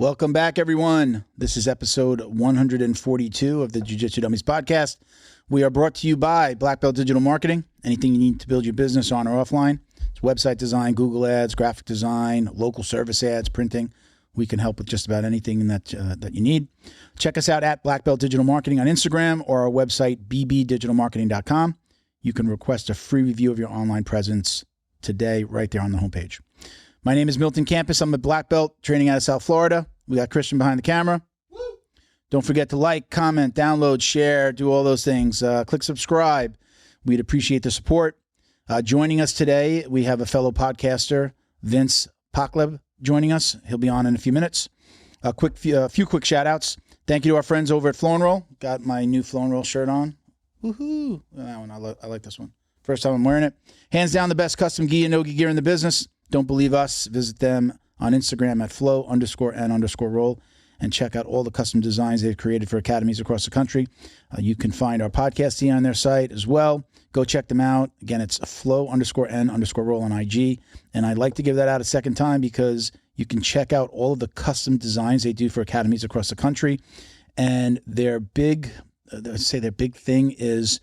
Welcome back, everyone. This is episode 142 of the Jiu-Jitsu Dummies podcast. We are brought to you by Black Belt Digital Marketing. Anything you need to build your business on or offline. It's website design, Google ads, graphic design, local service ads, printing. We can help with just about anything that you need. Check us out at Black Belt Digital Marketing on Instagram or our website, bbdigitalmarketing.com. You can request a free review of your online presence today right there on the homepage. My name is Milton Campus. I'm a black belt training out of South Florida. We got Christian behind the camera. Woo! Don't forget to like, comment, download, share, do all those things. Click subscribe. We'd appreciate the support. Joining us today, we have a fellow podcaster, Vince Pacleb, joining us. He'll be on in a few minutes. A few quick shout outs. Thank you to our friends over at Flow and Roll. Got my new Flow and Roll shirt on. Woohoo! That one, I like this one. First time I'm wearing it. Hands down the best custom gi and no-gi gear in the business. Don't believe us? Visit them on Instagram at flow_and_roll and check out all the custom designs they've created for academies across the country. You can find our podcast on their site as well. Go check them out. Again, it's flow_and_roll on IG. And I'd like to give that out a second time because you can check out all of the custom designs they do for academies across the country. And their big thing is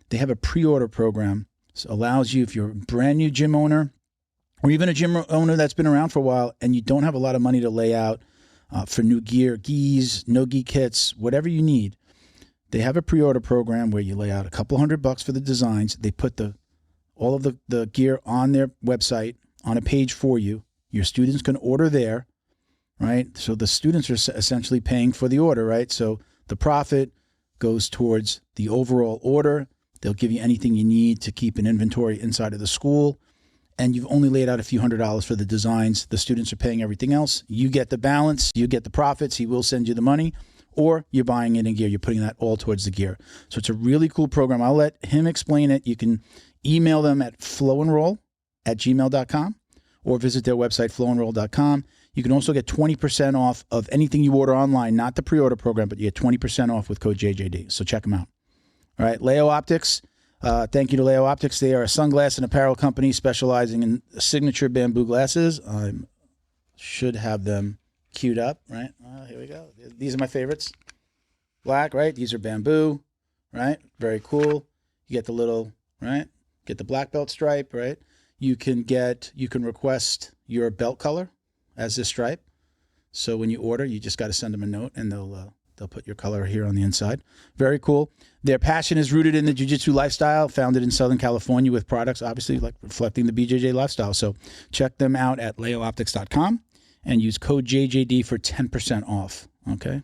they have a pre-order program. So it allows you, if you're a brand new gym owner, or even a gym owner that's been around for a while and you don't have a lot of money to lay out for new gear, gis, no-gi kits, whatever you need, they have a pre-order program where you lay out a couple $100 for the designs. They put all of the gear on their website on a page for you. Your students can order there, right? So the students are essentially paying for the order, right? So the profit goes towards the overall order. They'll give you anything you need to keep an inventory inside of the school. And you've only laid out a few $100s for the designs. The students are paying everything else. You get the balance. You get the profits. He will send you the money. Or you're buying it in gear. You're putting that all towards the gear. So it's a really cool program. I'll let him explain it. You can email them at flowandroll@gmail.com or visit their website, flowandroll.com. You can also get 20% off of anything you order online, not the pre-order program, but you get 20% off with code JJD. So check them out. All right, Leo Optics. Thank you to Leo Optics. They are a sunglass and apparel company specializing in signature bamboo glasses. I should have them queued up, right? Here we go. These are my favorites. Black, right? These are bamboo, right? Very cool. You get the little, right? Get the black belt stripe, right? You can request your belt color as this stripe. So when you order, you just got to send them a note and they'll put your color here on the inside. Very cool. Their passion is rooted in the jiu-jitsu lifestyle, founded in Southern California with products, obviously, like reflecting the BJJ lifestyle. So check them out at leooptics.com and use code JJD for 10% off. Okay.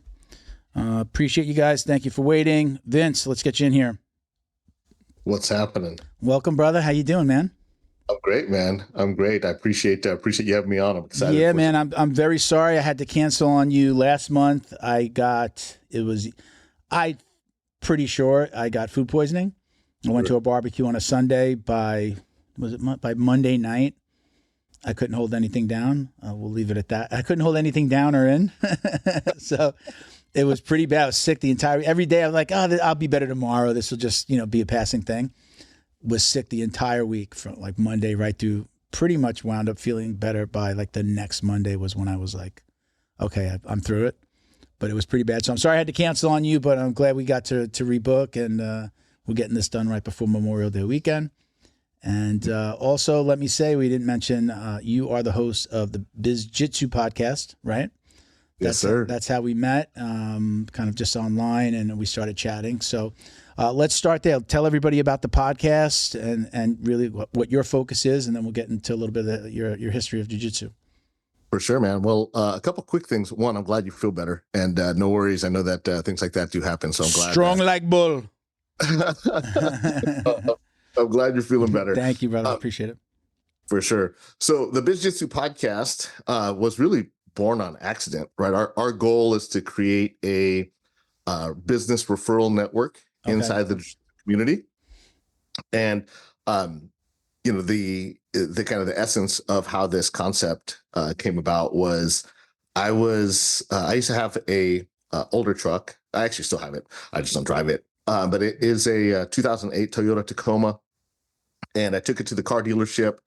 Appreciate you guys. Thank you for waiting. Vince, let's get you in here. What's happening? Welcome, brother. How you doing, man? I'm great, man. I'm great. I appreciate you having me on. I'm excited. Yeah, man. I'm very sorry I had to cancel on you last month. Pretty sure I got food poisoning. I went to a barbecue on a Sunday by Monday night. I couldn't hold anything down. We'll leave it at that. I couldn't hold anything down or in. So it was pretty bad. I was sick every day. I'm like, I'll be better tomorrow. This will just, be a passing thing. Was sick the entire week from like Monday right through, pretty much wound up feeling better by like the next Monday was when I was like, okay, I'm through it. But it was pretty bad. So I'm sorry I had to cancel on you, but I'm glad we got to rebook and we're getting this done right before Memorial Day weekend. And also, let me say, we didn't mention you are the host of the BizJitsu Podcast, right? Yes, sir. That's how we met, kind of just online, and we started chatting. So let's start there. Tell everybody about the podcast and really what your focus is, and then we'll get into a little bit of your history of jiu-jitsu. For sure, man. Well, a couple quick things. One, I'm glad you feel better, and no worries. I know that things like that do happen, so I'm glad. Strong like bull. I'm glad you're feeling better. Thank you, brother. I appreciate it. For sure. So the BizJitsu Podcast was really born on accident, right? Our goal is to create a business referral network inside the community, and the kind of the essence of how this concept came about was I used to have a older truck. I actually still have it. I just don't drive it. But it is a 2008 Toyota Tacoma, and I took it to the car dealership.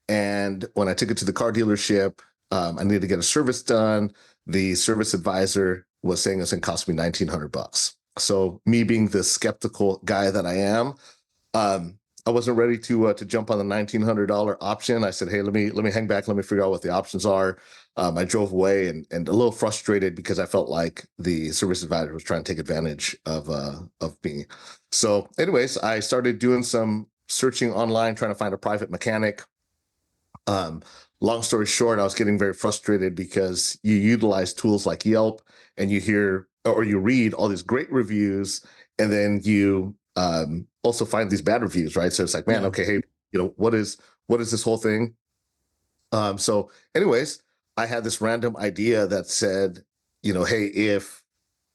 And when I took it to the car dealership, I needed to get a service done. the service advisor was saying it's going to cost me $1,900. So me being the skeptical guy that I am, I wasn't ready to jump on the $1,900 option. I said, hey, let me hang back. Let me figure out what the options are. I drove away and a little frustrated because I felt like the service advisor was trying to take advantage of me. So anyways, I started doing some searching online, trying to find a private mechanic. Long story short, I was getting very frustrated because you utilize tools like Yelp and you hear or you read all these great reviews, and then you also find these bad reviews, right? So it's like, man, okay, hey, what is this whole thing? So anyways, I had this random idea that said, hey, if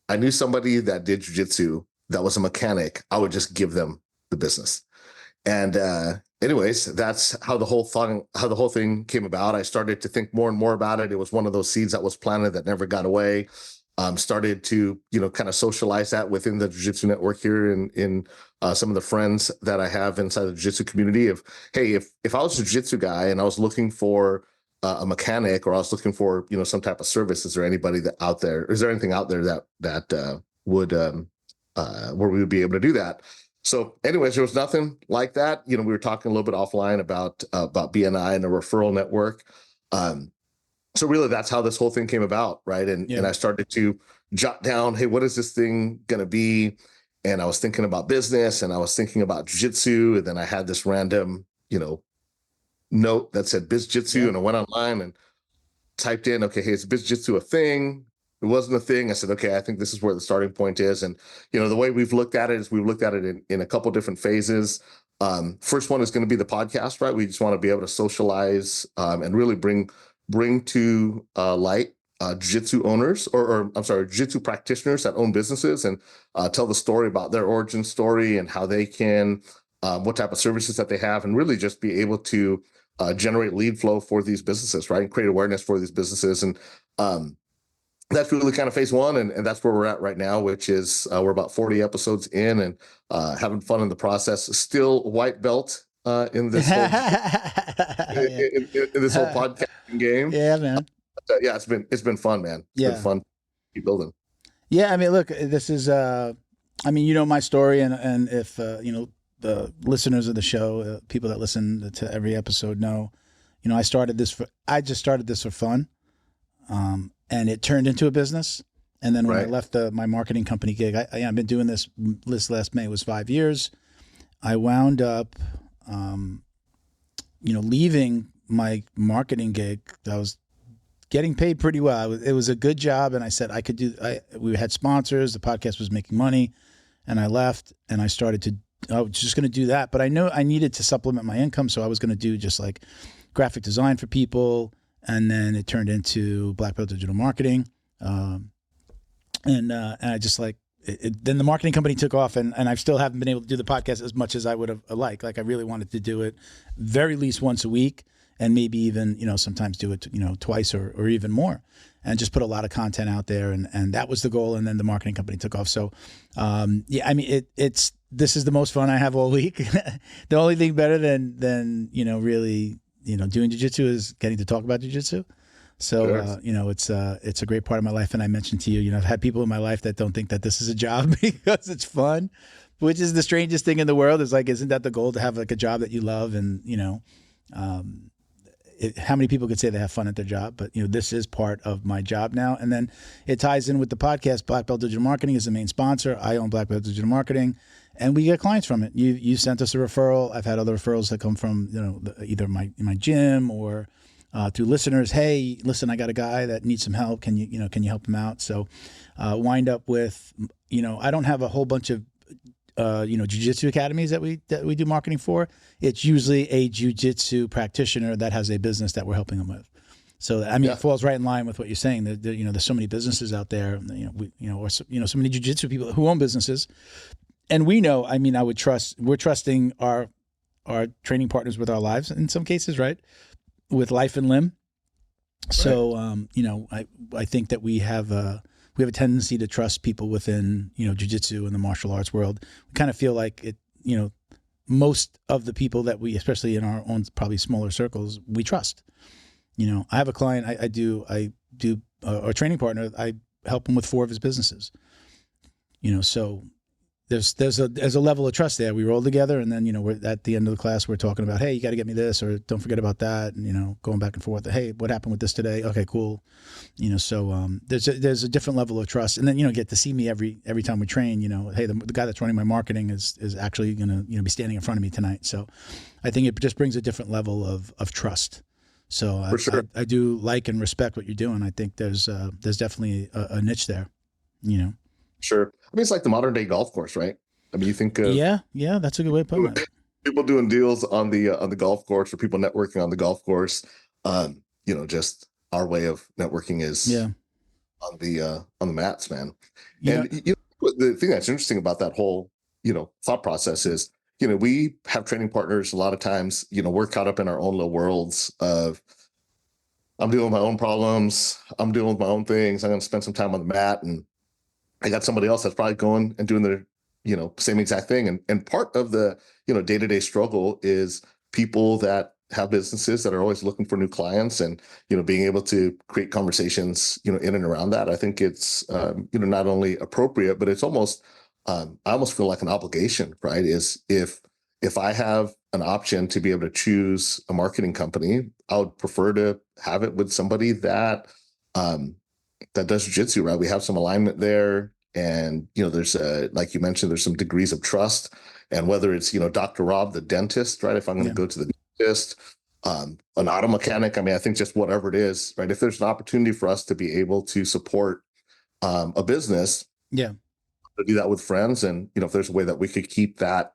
I knew somebody that did jiu-jitsu that was a mechanic, I would just give them the business. And anyways, that's how the whole thing came about. I started to think more and more about it. It was one of those seeds that was planted that never got away. Started to, kind of socialize that within the jiu-jitsu network here in some of the friends that I have inside the jiu-jitsu community of, hey, if I was a jiu-jitsu guy and I was looking for a mechanic, or I was looking for, some type of service, is there anybody out there? Is there anything out there that would where we would be able to do that? So anyways, there was nothing like that. We were talking a little bit offline about BNI and a referral network. So really, that's how this whole thing came about, right? And I started to jot down, hey, what is this thing going to be? And I was thinking about business, and I was thinking about jiu-jitsu, and then I had this random, note that said BizJitsu, and I went online and typed in, okay, hey, is BizJitsu a thing? It wasn't a thing. I said, okay, I think this is where the starting point is. And, the way we've looked at it is we've looked at it in a couple different phases. First one is going to be the podcast, right? We just want to be able to socialize and really bring to light jiu-jitsu owners or jiu-jitsu practitioners that own businesses, and tell the story about their origin story and how they can, what type of services that they have, and really just be able to generate lead flow for these businesses, right? And create awareness for these businesses. And that's really kind of phase one. And that's where we're at right now, which is we're about 40 episodes in and having fun in the process. Still white belt in this whole in this whole podcasting game. Yeah, man. Yeah, it's been fun, man. It's been fun to keep building. Yeah, I mean, look, this is my story, and if the listeners of the show, people that listen to every episode know, I just started this for fun. And it turned into a business. And then when I left my marketing company gig, I've been doing this last May was 5 years. I wound up, leaving my marketing gig. I was getting paid pretty well. It was a good job. And I said, we had sponsors, the podcast was making money, and I left and I was just going to do that. But I know I needed to supplement my income. So I was going to do just like graphic design for people. And then it turned into Black Belt Digital Marketing. And I just then the marketing company took off, and I still haven't been able to do the podcast as much as I would have liked. Like I really wanted to do it very least once a week, and maybe even, sometimes do it, twice or even more, and just put a lot of content out there. And that was the goal. And then the marketing company took off. So, this is the most fun I have all week. The only thing better than really, doing jiu-jitsu is getting to talk about jiu-jitsu. So, it's a great part of my life. And I mentioned to you, I've had people in my life that don't think that this is a job because it's fun, which is the strangest thing in the world. Is like, isn't that the goal, to have like a job that you love? And, how many people could say they have fun at their job? But, this is part of my job now. And then it ties in with the podcast. Black Belt Digital Marketing is the main sponsor. I own Black Belt Digital Marketing, and we get clients from it. You sent us a referral. I've had other referrals that come from, either my gym or through listeners. Hey, listen, I got a guy that needs some help. Can you help him out? So wind up with, I don't have a whole bunch of jiu-jitsu academies that we do marketing for. It's usually a jiu-jitsu practitioner that has a business that we're helping them with. So, it falls right in line with what you're saying. There's so many businesses out there, so many jiu-jitsu people who own businesses. And we know, we're trusting our training partners with our lives in some cases, right? With life and limb. So, I think that we have a tendency to trust people within, jiu-jitsu and the martial arts world. We kind of feel like it, most of the people that we, especially in our own probably smaller circles, we trust. I have a client, I do a training partner, I help him with 4 of his businesses. So there's a level of trust there. We roll together, and then we're at the end of the class, we're talking about, hey, you got to get me this, or don't forget about that, and going back and forth. Hey, what happened with this today? Okay, cool. So there's a different level of trust, and then get to see me every time we train. Hey, the guy that's running my marketing is actually gonna be standing in front of me tonight. So I think it just brings a different level of trust. So For sure. I do like and respect what you're doing. I think there's definitely a niche there. Sure. I mean, it's like the modern day golf course, right? I mean, you think of Yeah, that's a good way of putting it. people doing deals on the golf course, or people networking on the golf course. Just our way of networking is on the mats, man. Yeah. And the thing that's interesting about that whole thought process is we have training partners a lot of times. We're caught up in our own little worlds of, I'm dealing with my own problems, I'm dealing with my own things, I'm going to spend some time on the mat, and I got somebody else that's probably going and doing their same exact thing. And part of the day-to-day struggle is people that have businesses that are always looking for new clients, and being able to create conversations in and around that. I think it's not only appropriate, but it's almost I almost feel like an obligation, right? Is if I have an option to be able to choose a marketing company, I would prefer to have it with somebody that that does jiu-jitsu, right? We have some alignment there. And, there's like you mentioned, there's some degrees of trust. And whether it's, Dr. Rob, the dentist, right? If I'm going to go to the dentist, an auto mechanic, I mean, I think just whatever it is, right? If there's an opportunity for us to be able to support a business, to do that with friends. And, if there's a way that we could keep that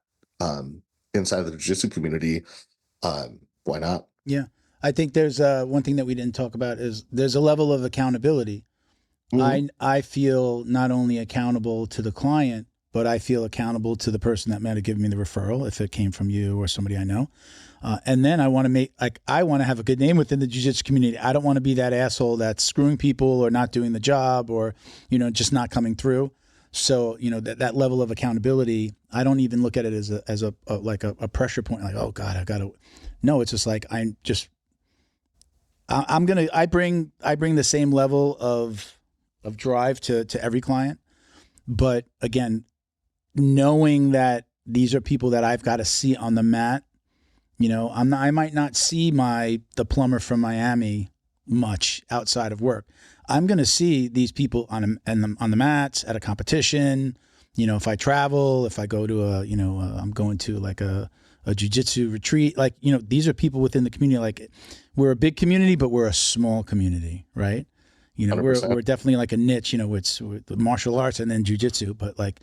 inside of the jiu-jitsu community, why not? Yeah. I think there's one thing that we didn't talk about is there's a level of accountability. Mm-hmm. I feel not only accountable to the client, but I feel accountable to the person that might have given me the referral, if it came from you or somebody I know. And then I want to have a good name within the jiu-jitsu community. I don't want to be that asshole that's screwing people or not doing the job, or, just not coming through. So, that level of accountability, I don't even look at it as a pressure point. Like, oh God, I got to, no, it's just like, I bring the same level of drive to every client. But again, knowing that these are people that I've got to see on the mat, I might not see the plumber from Miami much outside of work. I'm going to see these people on the mats at a competition. If I travel, if I go to I'm going to like a jiu-jitsu retreat, like, these are people within the community. Like, we're a big community, but we're a small community, right? We're definitely like a niche, it's the martial arts and then jiu-jitsu, but like,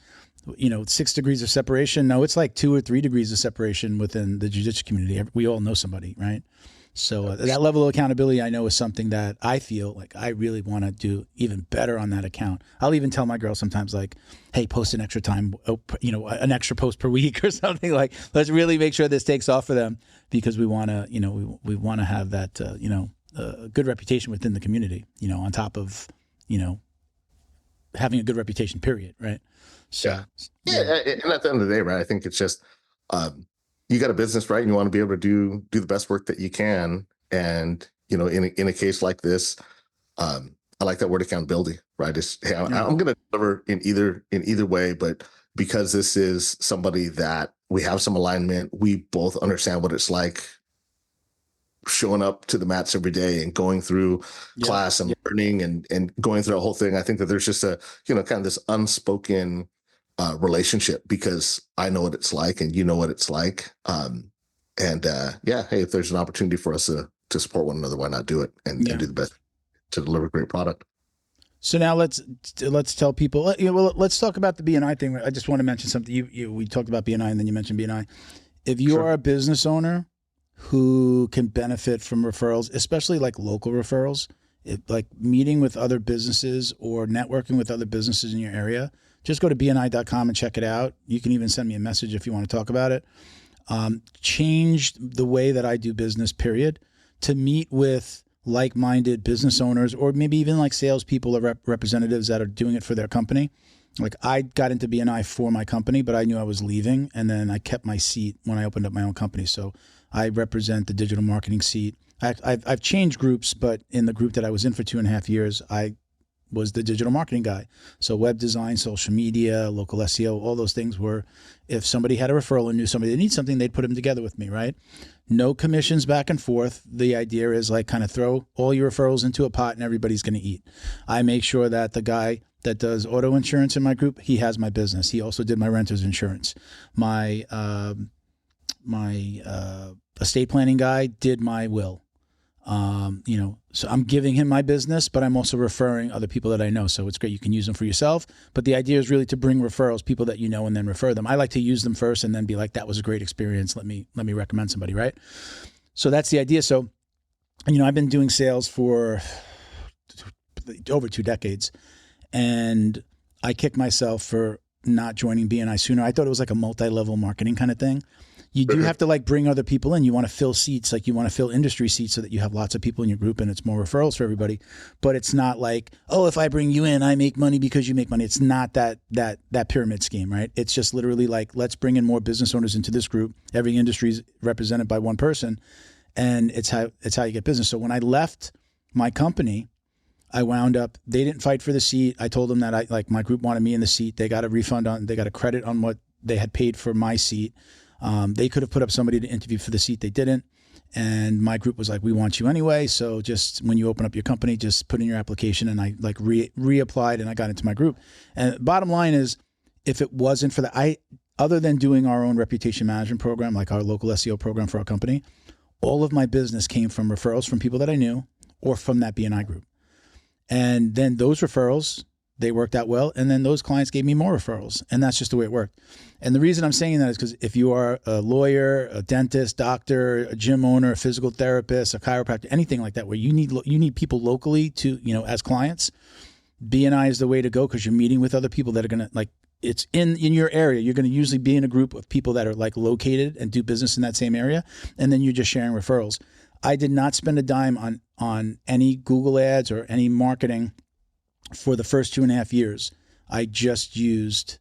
6 degrees of separation. No, it's like 2 or 3 degrees of separation within the jiu-jitsu community. We all know somebody, right? So that level of accountability, I know, is something that I feel like I really want to do even better on that account. I'll even tell my girls sometimes, like, hey, post an extra time, an extra post per week or something. Like, let's really make sure this takes off for them, because we want to, we want to have that, a good reputation within the community, on top of, having a good reputation, period. Right. So, yeah. And at the end of the day, right, I think it's just, you got a business, right? And you want to be able to do the best work that you can. And, in a case like this, I like that word accountability, right? It's, hey, I'm going to deliver in either way, but because this is somebody that we have some alignment, we both understand what it's like showing up to the mats every day and going through class and learning and going through the whole thing. I think that there's just a, kind of this unspoken relationship, because I know what it's like and you know what it's like. Hey, if there's an opportunity for us to support one another, why not do it and do the best to deliver a great product? So now let's tell people, let's talk about the BNI thing. I just want to mention something. We talked about BNI and then you mentioned BNI. If you are a business owner who can benefit from referrals, especially like local referrals, like meeting with other businesses or networking with other businesses in your area, just go to bni.com and check it out. You can even send me a message if you want to talk about it. Changed the way that I do business, period, to meet with like-minded business owners, or maybe even like salespeople or representatives that are doing it for their company. Like, I got into BNI for my company, but I knew I was leaving, and then I kept my seat when I opened up my own company. So I represent the digital marketing seat I've changed groups, but in the group that I was in for 2.5 years, I was the digital marketing guy. So web design, social media, local SEO, all those things were, if somebody had a referral and knew somebody that needs something, they'd put them together with me, right? No commissions back and forth. The idea is like kind of throw all your referrals into a pot and everybody's going to eat. I make sure that the guy that does auto insurance in my group, he has my business. He also did my renter's insurance. My estate planning guy did my will. So I'm giving him my business, but I'm also referring other people that I know. So it's great. You can use them for yourself. But the idea is really to bring referrals, people that you know, and then refer them. I like to use them first and then be like, that was a great experience. Let me recommend somebody, right? So that's the idea. So, I've been doing sales for over 2 decades, and I kick myself for not joining BNI sooner. I thought it was like a multi-level marketing kind of thing. You do have to like bring other people in. You want to fill seats, like you want to fill industry seats so that you have lots of people in your group and it's more referrals for everybody. But it's not like, oh, if I bring you in, I make money because you make money. It's not that pyramid scheme, right? It's just literally like, let's bring in more business owners into this group. Every industry is represented by one person, and it's how you get business. So when I left my company, I wound up, they didn't fight for the seat. I told them that my group wanted me in the seat. They got a refund they got a credit on what they had paid for my seat. They could have put up somebody to interview for the seat. They didn't. And my group was like, we want you anyway. So just when you open up your company, just put in your application. And I like reapplied and I got into my group. And bottom line is, if it wasn't for other than doing our own reputation management program, like our local SEO program for our company, all of my business came from referrals from people that I knew or from that BNI group. And then those referrals, they worked out well. And then those clients gave me more referrals. And that's just the way it worked. And the reason I'm saying that is because if you are a lawyer, a dentist, doctor, a gym owner, a physical therapist, a chiropractor, anything like that, where you need people locally to, as clients, BNI is the way to go, because you're meeting with other people that are going to, it's in your area. You're going to usually be in a group of people that are located and do business in that same area. And then you're just sharing referrals. I did not spend a dime on any Google ads or any marketing for the first 2.5 years. I just used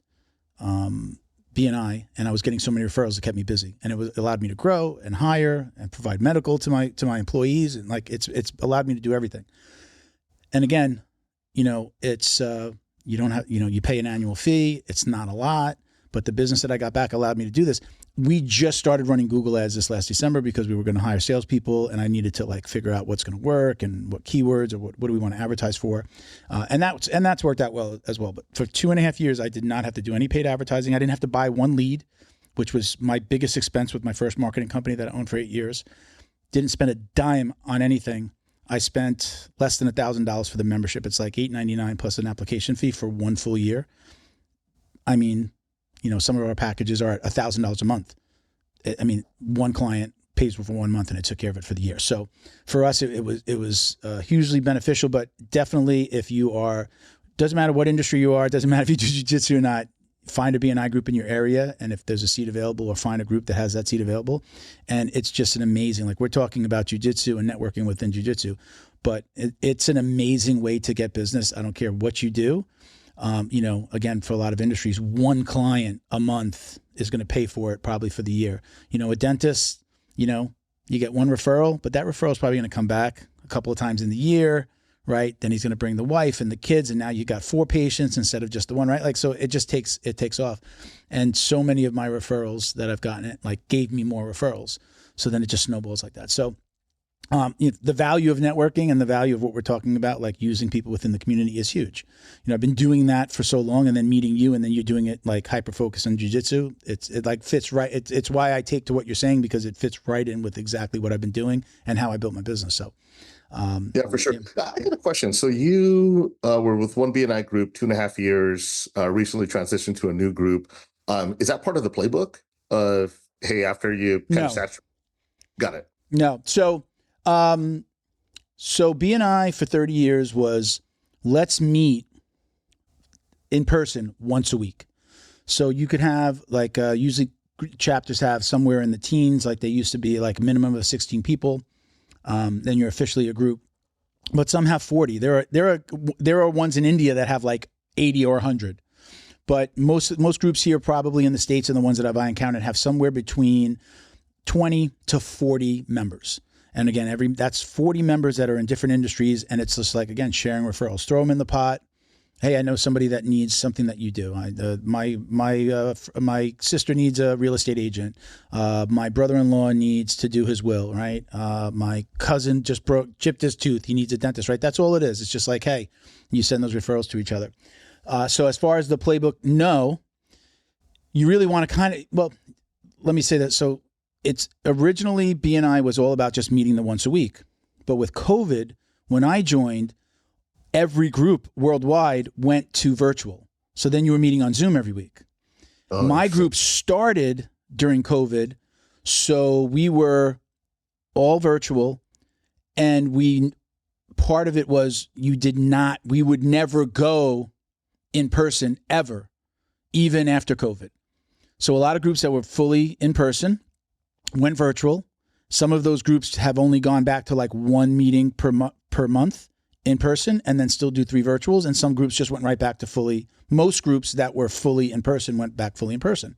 BNI, and I was getting so many referrals, it kept me busy, and it allowed me to grow and hire and provide medical to my employees, and it's allowed me to do everything. And again, it's you don't have you pay an annual fee. It's not a lot, but the business that I got back allowed me to do this. We just started running Google ads this last December because we were going to hire salespeople, and I needed to figure out what's going to work and what keywords or what do we want to advertise for, and that's worked out well as well. But for 2.5 years, I did not have to do any paid advertising. I didn't have to buy one lead, which was my biggest expense with my first marketing company that I owned for 8 years. Didn't spend a dime on anything. I spent less than $1,000 for the membership. It's like $8.99 plus an application fee for 1 full year. I mean, some of our packages are at $1,000 a month. I mean, one client pays for 1 month and it took care of it for the year. So for us, it was hugely beneficial. But definitely, if you are, doesn't matter what industry you are, doesn't matter if you do jiu-jitsu or not, find a BNI group in your area, and if there's a seat available, or find a group that has that seat available. And it's just an amazing, we're talking about jiu-jitsu and networking within jiu-jitsu, but it's an amazing way to get business. I don't care what you do. Again, for a lot of industries, one client a month is going to pay for it probably for the year. A dentist, you get one referral, but that referral is probably going to come back a couple of times in the year, right? Then he's going to bring the wife and the kids, and now you got 4 patients instead of just the one, right? So it just takes off. And so many of my referrals that I've gotten gave me more referrals. So then it just snowballs like that. So the value of networking and the value of what we're talking about, using people within the community, is huge. I've been doing that for so long, and then meeting you, and then you're doing it hyper focused on jiu-jitsu. It fits right. It's why I take to what you're saying, because it fits right in with exactly what I've been doing and how I built my business. So, yeah, for sure. Yeah. I got a question. So you were with one BNI group 2.5 years, recently transitioned to a new group. Is that part of the playbook of, hey, after you kind of saturate? Got it. No. So BNI for 30 years was, let's meet in person once a week. So you could have usually chapters have somewhere in the teens, they used to be a minimum of 16 people. Then you're officially a group, but some have 40. There are ones in India that have 80 or 100, but most groups here, probably in the States, and the ones that I've encountered, have somewhere between 20 to 40 members. And again, that's 40 members that are in different industries. And it's just like, again, sharing referrals, throw them in the pot. Hey, I know somebody that needs something that you do. My sister needs a real estate agent. My brother-in-law needs to do his will, right? My cousin just chipped his tooth. He needs a dentist, right? That's all it is. It's just like, hey, you send those referrals to each other. So as far as the playbook, no, you really want to let me say that. So it's originally BNI was all about just meeting the once a week. But with COVID, when I joined, every group worldwide went to virtual. So then you were meeting on Zoom every week. My group started during COVID. So we were all virtual, and part of it was we would never go in person ever, even after COVID. So a lot of groups that were fully in person went virtual. Some of those groups have only gone back to like one meeting per month in person, and then still do 3 virtuals. And some groups just went right back to most groups that were fully in person went back fully in person.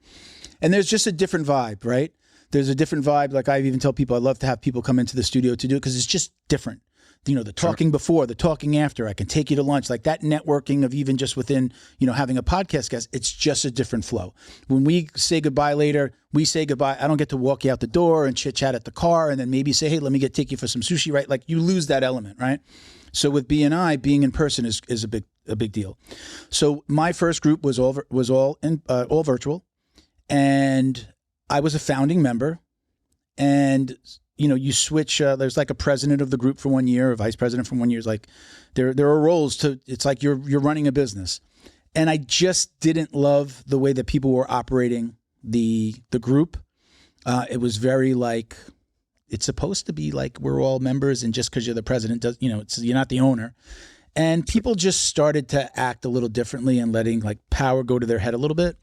And there's just a different vibe, right? There's a different vibe. Like I even tell people, I love to have people come into the studio to do it because it's just different. The talking before, the talking after, I can take you to lunch, like that networking of even just within, having a podcast guest, it's just a different flow. When we say goodbye later, we say goodbye. I don't get to walk you out the door and chit chat at the car and then maybe say, hey, let me take you for some sushi, right? Like you lose that element, right? So with BNI, being in person is a big deal. So my first group was all virtual, and I was a founding member. And you switch. There's like a president of the group for 1 year, a vice president for 1 year. It's like there are roles to. It's like you're running a business, and I just didn't love the way that people were operating the group. It was very like. It's supposed to be like we're all members, and just because you're the president, you're not the owner. And people just started to act a little differently and letting like power go to their head a little bit.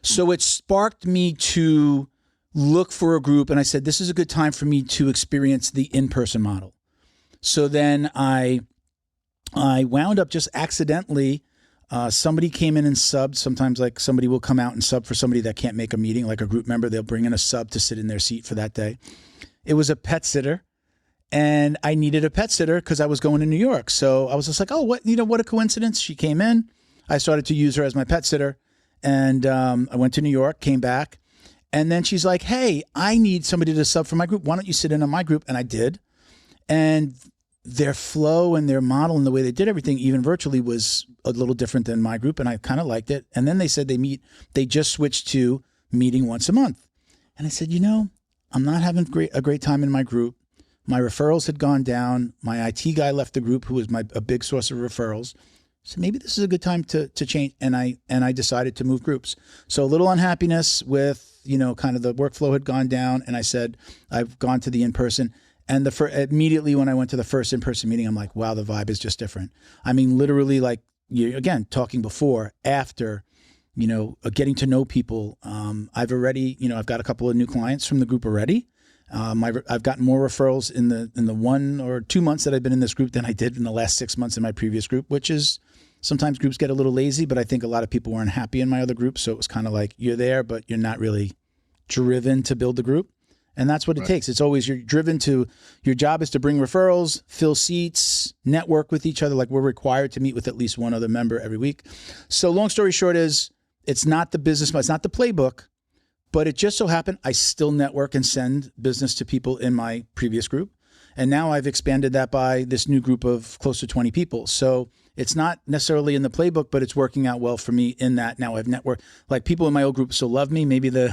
So it sparked me to look for a group, and I said, this is a good time for me to experience the in-person model. So then I wound up just accidentally, somebody came in and subbed. Sometimes like somebody will come out and sub for somebody that can't make a meeting, like a group member, they'll bring in a sub to sit in their seat for that day. It was a pet sitter, and I needed a pet sitter because I was going to New York. So I was just like, oh, what a coincidence. She came in, I started to use her as my pet sitter, and I went to New York, came back. And then she's like, hey, I need somebody to sub for my group. Why don't you sit in on my group? And I did. And their flow and their model and the way they did everything, even virtually, was a little different than my group. And I kind of liked it. And then they said they just switched to meeting once a month. And I said, I'm not having a great time in my group. My referrals had gone down. My IT guy left the group, who was a big source of referrals. So maybe this is a good time to change. And I decided to move groups. So a little unhappiness with, kind of the workflow had gone down. And I said, I've gone to the in-person. And immediately when I went to the first in-person meeting, I'm like, wow, the vibe is just different. I mean, literally, like, again, talking before, after, getting to know people. I've already, I've got a couple of new clients from the group already. I've gotten more referrals in the 1 or 2 months that I've been in this group than I did in the last 6 months in my previous group, which is sometimes groups get a little lazy, but I think a lot of people weren't happy in my other group. So it was kind of like, you're there, but you're not really driven to build the group. And that's what it takes. It's always your job is to bring referrals, fill seats, network with each other. Like we're required to meet with at least one other member every week. So long story short is it's not the business, it's not the playbook, but it just so happened I still network and send business to people in my previous group. And now I've expanded that by this new group of close to 20 people. So it's not necessarily in the playbook, but it's working out well for me in that now I've networked. Like people in my old group still love me. Maybe the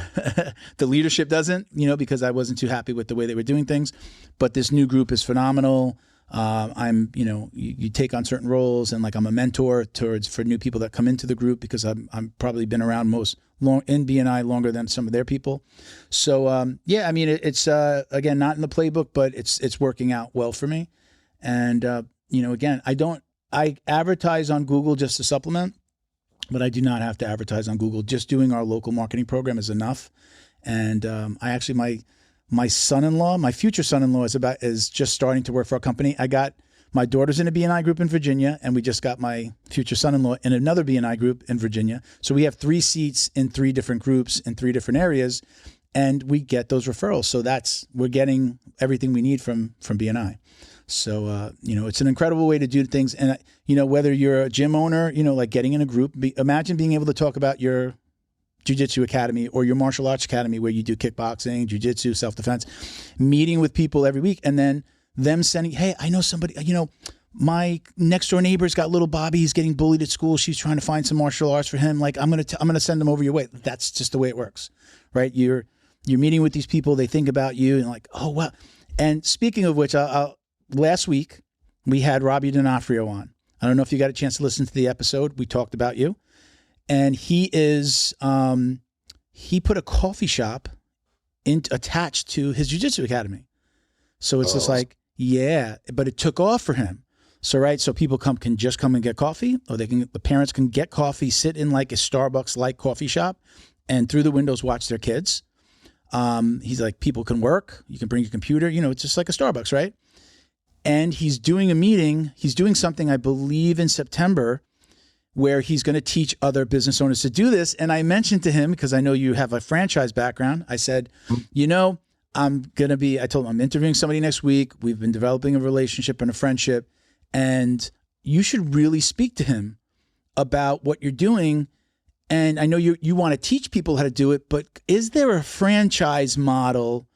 the leadership doesn't, because I wasn't too happy with the way they were doing things. But this new group is phenomenal. I'm, you take on certain roles, and like I'm a mentor for new people that come into the group because I'm probably been around in BNI longer than some of their people. So I mean it's again not in the playbook, but it's working out well for me. And again, I advertise on Google just to supplement, but I do not have to advertise on Google. Just doing our local marketing program is enough. And I actually my son-in-law, my future son-in-law is just starting to work for our company. I got my daughter's in a BNI group in Virginia, and we just got my future son-in-law in another BNI group in Virginia. So we have 3 seats in 3 different groups in 3 different areas. and we get those referrals. So we're getting everything we need from BNI. So, it's an incredible way to do things. And, whether you're a gym owner, like getting in a group, imagine being able to talk about your jiu-jitsu academy or your martial arts academy where you do kickboxing, jiu-jitsu, self-defense, meeting with people every week, and then them sending, hey, I know somebody, my next door neighbor's got little Bobby. He's getting bullied at school. She's trying to find some martial arts for him. Like I'm gonna send them over your way. That's just the way it works, right? You're meeting with these people. They think about you and like, oh wow. And speaking of which, last week we had Robbie D'Onofrio on. I don't know if you got a chance to listen to the episode. We talked about you, and he put a coffee shop attached to his jiu-jitsu academy. So it's just like, yeah, but it took off for him. So, right. So people can just come and get coffee, or the parents can get coffee, sit in like a Starbucks-like coffee shop, and through the windows watch their kids. He's like, people can work. You can bring your computer. It's just like a Starbucks, right? And he's doing a meeting. He's doing something, I believe, in September, where he's going to teach other business owners to do this. And I mentioned to him, because I know you have a franchise background, I said, I told him I'm interviewing somebody next week. We've been developing a relationship and a friendship. And you should really speak to him about what you're doing. And I know you want to teach people how to do it, but is there a franchise model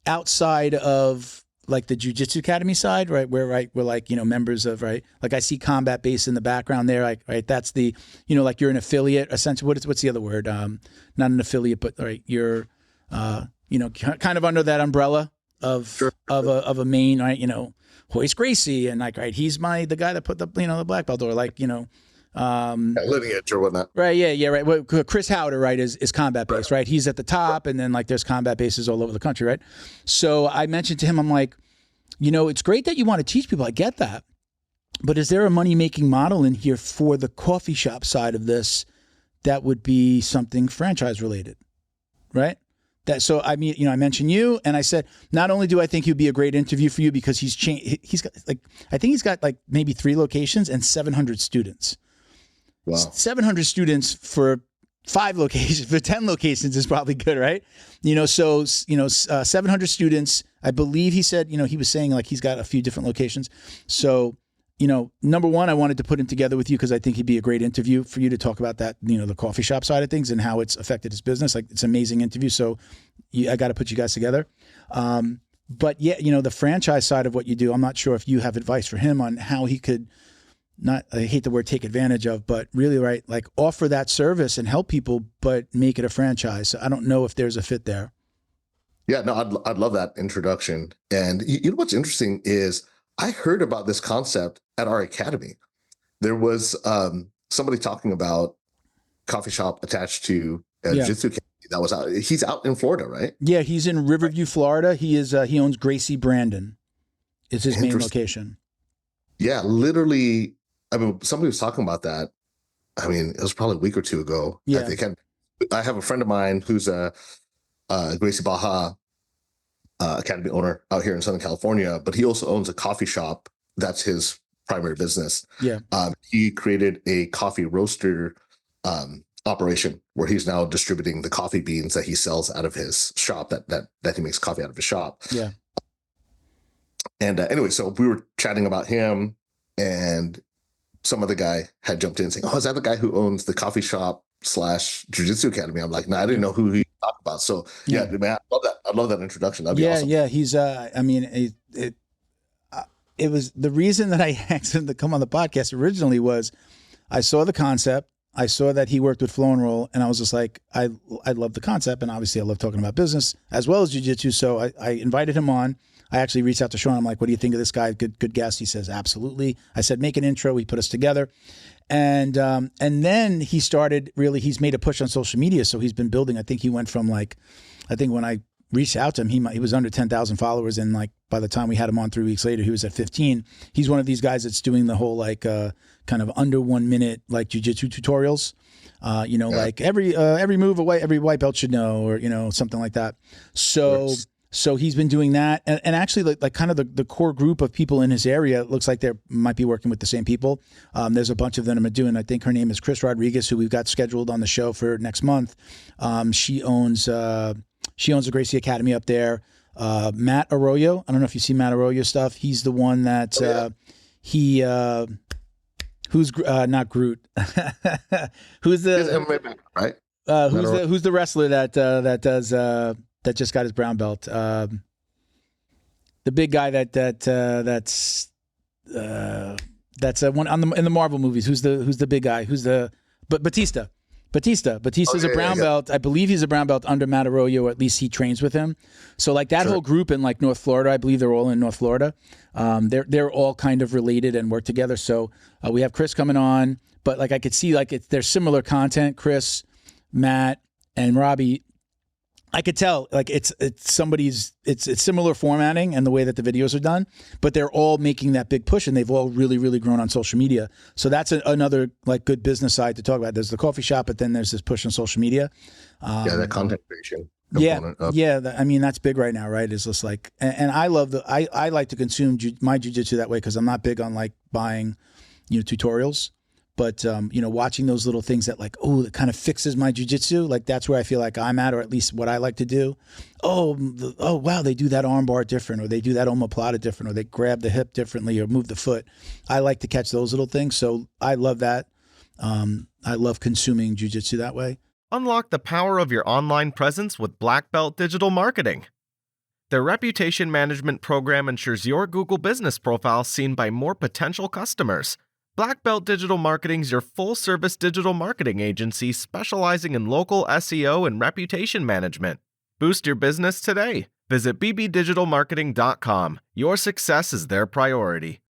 outside of like the Jiu-Jitsu Academy side, right? Where we're like, members of, right? Like I see Combat Base in the background there, like, right? That's the, like you're an affiliate, essentially. What's the other word? Not an affiliate, but right, you're, kind of under that umbrella of a main, right? Hoist Gracie, and like, right, he's the guy that put the black belt, or like, lineage or whatnot. Right. Yeah. Right. Well, Chris Howder, right, is Combat Base, right? He's at the top, and then like there's Combat Bases all over the country, right? So I mentioned to him, I'm like, it's great that you want to teach people. I get that. But is there a money-making model in here for the coffee shop side of this that would be something franchise related, right? So I mean, I mentioned you, and I said, not only do I think he'd be a great interview for you because he's got I think he's got like maybe 3 locations and 700 students. Wow. 700 students for 5 locations, for 10 locations is probably good, right? 700 students. I believe he said, he was saying like he's got a few different locations. So, number one, I wanted to put him together with you because I think he'd be a great interview for you to talk about that, the coffee shop side of things and how it's affected his business. Like it's an amazing interview. So I got to put you guys together. But yeah, the franchise side of what you do, I'm not sure if you have advice for him on how he could I hate the word take advantage of, but really, right, like offer that service and help people, but make it a franchise. So I don't know if there's a fit there. Yeah, no, I'd love that introduction. And you know what's interesting is I heard about this concept at our academy. There was somebody talking about coffee shop attached to Jiu-Jitsu Academy that was out. He's out in Florida, right? Yeah, he's in Riverview, Florida. He owns Gracie Brandon. Is his main location. Yeah, literally. I mean, somebody was talking about that. I mean, it was probably a week or two ago. Yeah. I think I have a friend of mine who's a Gracie Baja Academy owner out here in Southern California, but he also owns a coffee shop. That's his primary business. Yeah. He created a coffee roaster operation where he's now distributing the coffee beans that he sells out of his shop that he makes coffee out of his shop. Yeah. And anyway, so we were chatting about him, and some other guy had jumped in saying, "Oh, is that the guy who owns the coffee shop / Jiu-Jitsu Academy?" I'm like, "No, I didn't know who he talked about." So yeah, man, I love that. I love that introduction. That'd be awesome. Yeah. He's I mean, it was the reason that I asked him to come on the podcast originally was I saw the concept. I saw that he worked with Flow and Roll, and I was just like, I love the concept, and obviously I love talking about business as well as jiu-jitsu. So I invited him on. I actually reached out to Sean. I'm like, what do you think of this guy? Good guest. He says, absolutely. I said, make an intro. He put us together. And then he started he's made a push on social media. So he's been building. I think he went from I think when I reached out to him, he was under 10,000 followers. And by the time we had him on 3 weeks later, he was at 15. He's one of these guys that's doing the whole kind of under 1 minute, jiu-jitsu tutorials. Like every move every white belt should know, or, something like that. So he's been doing that, and actually, like kind of the core group of people in his area, it looks like they might be working with the same people. There's a bunch of them doing. I think her name is Chris Rodriguez, who we've got scheduled on the show for next month. She owns She owns the Gracie Academy up there. Matt Arroyo. I don't know if you see Matt Arroyo stuff. He's the one that who's not Groot. Who's the right? Who's the wrestler that does that just got his brown belt? The big guy that's one in the Marvel movies. Who's the big guy? Batista. Batista's a brown belt. I believe he's a brown belt under Matt Arroyo, or at least he trains with him. So like that whole group in like North Florida, I believe they're all in North Florida. They're all kind of related and work together. So we have Chris coming on, but like I could see like there's similar content. Chris, Matt, and Robbie. I could tell like it's similar formatting and the way that the videos are done, but they're all making that big push and they've all really, really grown on social media. So that's another like good business side to talk about. There's the coffee shop, but then there's this push on social media. That content creation. I mean, that's big right now, right? It's just like, and I love I like to consume my jiu-jitsu that way because I'm not big on like buying, tutorials. But, watching those little things that like, it kind of fixes my jiu-jitsu. Like that's where I feel like I'm at, or at least what I like to do. Wow, they do that arm bar different, or they do that omoplata different, or they grab the hip differently or move the foot. I like to catch those little things. So I love that. I love consuming jiu-jitsu that way. Unlock the power of your online presence with Black Belt Digital Marketing. Their reputation management program ensures your Google business profile is seen by more potential customers. Black Belt Digital Marketing is your full-service digital marketing agency specializing in local SEO and reputation management. Boost your business today. Visit bbdigitalmarketing.com. Your success is their priority.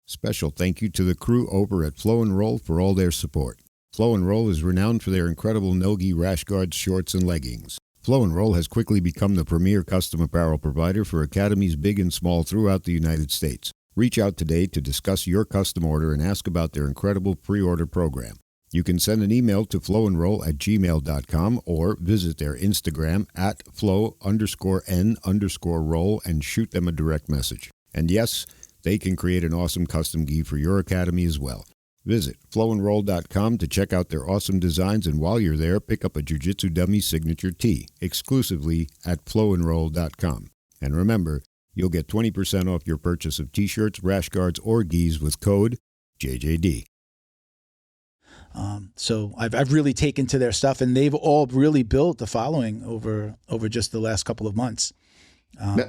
Special thank you to the crew over at Flow and Roll for all their support. Flow and Roll is renowned for their incredible no-gi rash guards, shorts, and leggings. Flow and Roll has quickly become the premier custom apparel provider for academies big and small throughout the United States. Reach out today to discuss your custom order and ask about their incredible pre-order program. You can send an email to flowandroll@gmail.com or visit their Instagram at flow_n_roll and shoot them a direct message. And yes, they can create an awesome custom gi for your academy as well. Visit flowandroll.com to check out their awesome designs, and while you're there, pick up a Jiu-Jitsu Dummy signature tee exclusively at flowandroll.com. And remember, you'll get 20% off your purchase of t-shirts, rash guards, or gis with code JJD. So I've really taken to their stuff, and they've all really built a following over just the last couple of months.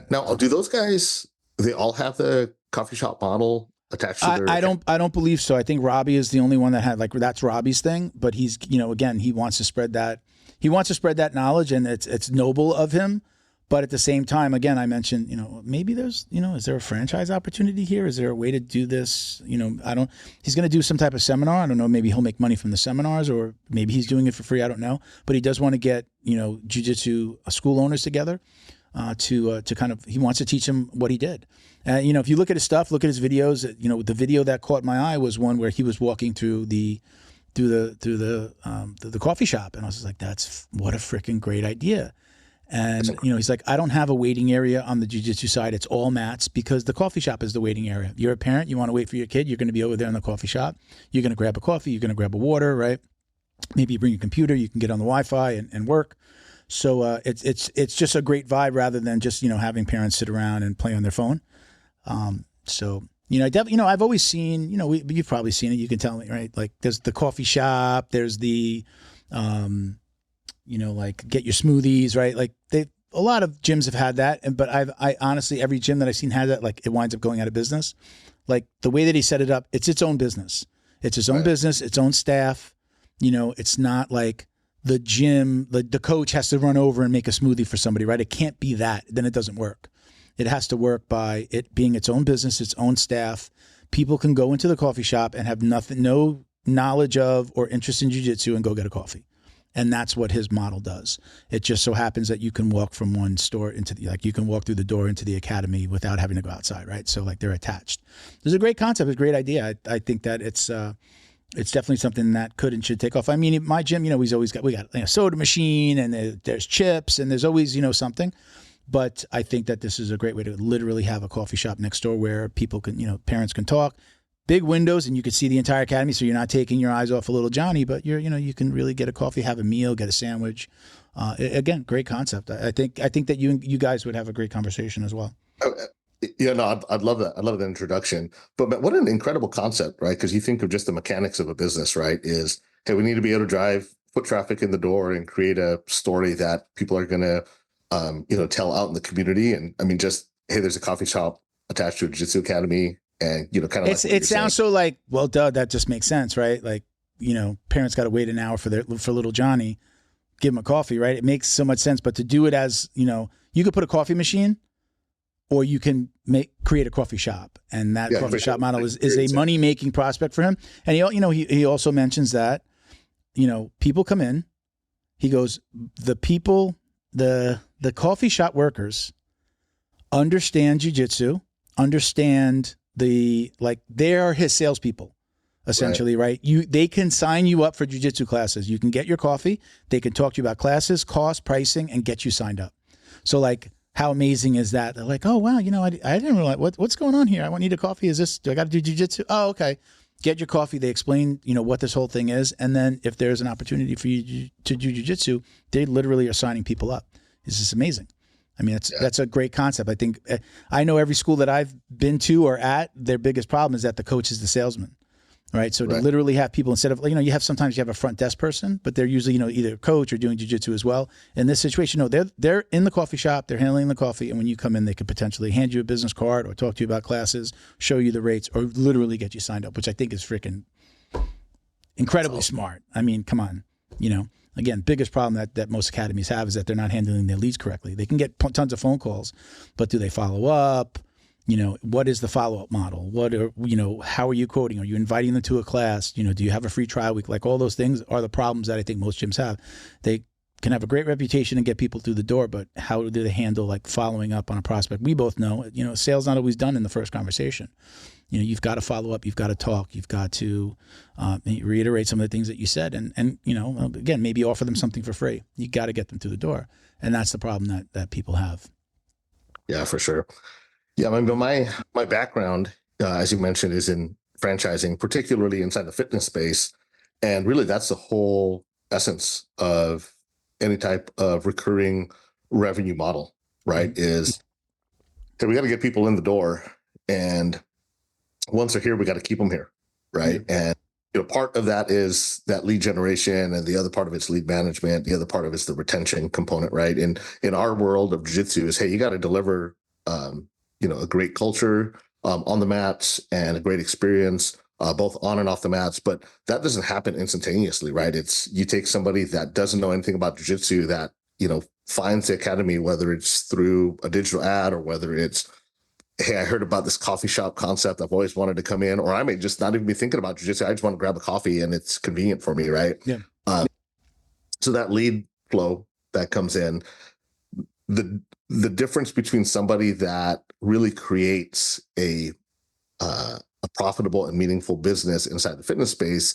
Now, do those guys? They all have the coffee shop model attached to their? I don't believe so. I think Robbie is the only one that had that's Robbie's thing. But he's again, he wants to spread that. He wants to spread that knowledge, and it's noble of him. But at the same time, again, I mentioned, maybe there's, is there a franchise opportunity here? Is there a way to do this? He's going to do some type of seminar. I don't know. Maybe he'll make money from the seminars, or maybe he's doing it for free. I don't know. But he does want to get, jiu-jitsu school owners together to kind of, he wants to teach them what he did. If you look at his stuff, look at his videos, the video that caught my eye was one where he was walking through the coffee shop. And I was just like, what a freaking great idea. And, he's like, I don't have a waiting area on the jiu-jitsu side. It's all mats because the coffee shop is the waiting area. You're a parent. You want to wait for your kid. You're going to be over there in the coffee shop. You're going to grab a coffee. You're going to grab a water, right? Maybe you bring your computer. You can get on the Wi-Fi and work. So it's just a great vibe rather than just, having parents sit around and play on their phone. I've always seen, you've probably seen it. You can tell me, right? Like there's the coffee shop. There's the, like get your smoothies, right? Like a lot of gyms have had that. But I honestly, every gym that I've seen had that, like it winds up going out of business. Like the way that he set it up, it's its own business. It's his own business, its own staff. It's not like the gym, the coach has to run over and make a smoothie for somebody, right? It can't be that. Then it doesn't work. It has to work by it being its own business, its own staff. People can go into the coffee shop and have no knowledge of or interest in jiu-jitsu and go get a coffee. And that's what his model does. It just so happens that you can walk from one store you can walk through the door into the academy without having to go outside, right? So like they're attached. It's a great concept. It's a great idea. I think that it's definitely something that could and should take off. I mean, my gym, we got a soda machine and there's chips and there's always, something. But I think that this is a great way to literally have a coffee shop next door where people can, parents can talk. Big windows, and you can see the entire academy, so you're not taking your eyes off of little Johnny, but you can really get a coffee, have a meal, get a sandwich, Again, great concept. I think that you guys would have a great conversation as well. Yeah, no, I'd love that. I love that introduction. But what an incredible concept, right? Because you think of just the mechanics of a business, right? Is, hey, we need to be able to drive foot traffic in the door and create a story that people are going to, tell out in the community. And I mean, just, hey, there's a coffee shop attached to a jiu-jitsu academy, and kind of it sounds so like, well, duh, that just makes sense, right? Like, parents got to wait an hour for little Johnny, give him a coffee, right? It makes so much sense. But to do it as, you could put a coffee machine, or you can create a coffee shop, and that coffee shop model is a money making prospect for him. And he also mentions that people come in. He goes, the people, the coffee shop workers understand jiu-jitsu, understand they are his salespeople, essentially, right? They can sign you up for jiu-jitsu classes. You can get your coffee. They can talk to you about classes, cost, pricing, and get you signed up. So how amazing is that? They're like, oh, wow, I didn't realize what's going on here. I need a coffee. Do I got to do jiu-jitsu? Oh, okay. Get your coffee. They explain, what this whole thing is. And then if there's an opportunity for you to do jiu-jitsu, they literally are signing people up. This is amazing. I mean, that's a great concept. I think I know every school that I've been to or at, their biggest problem is that the coach is the salesman. Right. So to literally have people, instead of, sometimes you have a front desk person, but they're usually, either a coach or doing jiu-jitsu as well. In this situation, no, they're in the coffee shop, they're handling the coffee. And when you come in, they could potentially hand you a business card or talk to you about classes, show you the rates, or literally get you signed up, which I think is freaking incredibly smart. I mean, come on, again, biggest problem that most academies have is that they're not handling their leads correctly. They can get tons of phone calls, but do they follow up? What is the follow-up model? How are you quoting? Are you inviting them to a class? Do you have a free trial week? Like, all those things are the problems that I think most gyms have. They can have a great reputation and get people through the door, but how do they handle following up on a prospect? We both know, sales not always done in the first conversation. You've got to follow up, you've got to talk, you've got to reiterate some of the things that you said, and again, maybe offer them something for free. You got to get them through the door, and that's the problem that people have. Yeah, for sure. Yeah, I mean, my background, as you mentioned, is in franchising, particularly inside the fitness space. And really, that's the whole essence of any type of recurring revenue model, right? Is that we got to get people in the door. And once they're here, we got to keep them here, right? And part of that is that lead generation, and the other part of it's lead management. The other part of it's the retention component, right? And in our world of jiu-jitsu is, hey, you got to deliver a great culture on the mats and a great experience both on and off the mats. But that doesn't happen instantaneously, right? It's you take somebody that doesn't know anything about jiu-jitsu that finds the academy, whether it's through a digital ad or whether it's, hey, I heard about this coffee shop concept, I've always wanted to come in, or I may just not even be thinking about jiu-jitsu, I just want to grab a coffee and it's convenient for me, right? Yeah. So that lead flow that comes in, the difference between somebody that really creates a profitable and meaningful business inside the fitness space,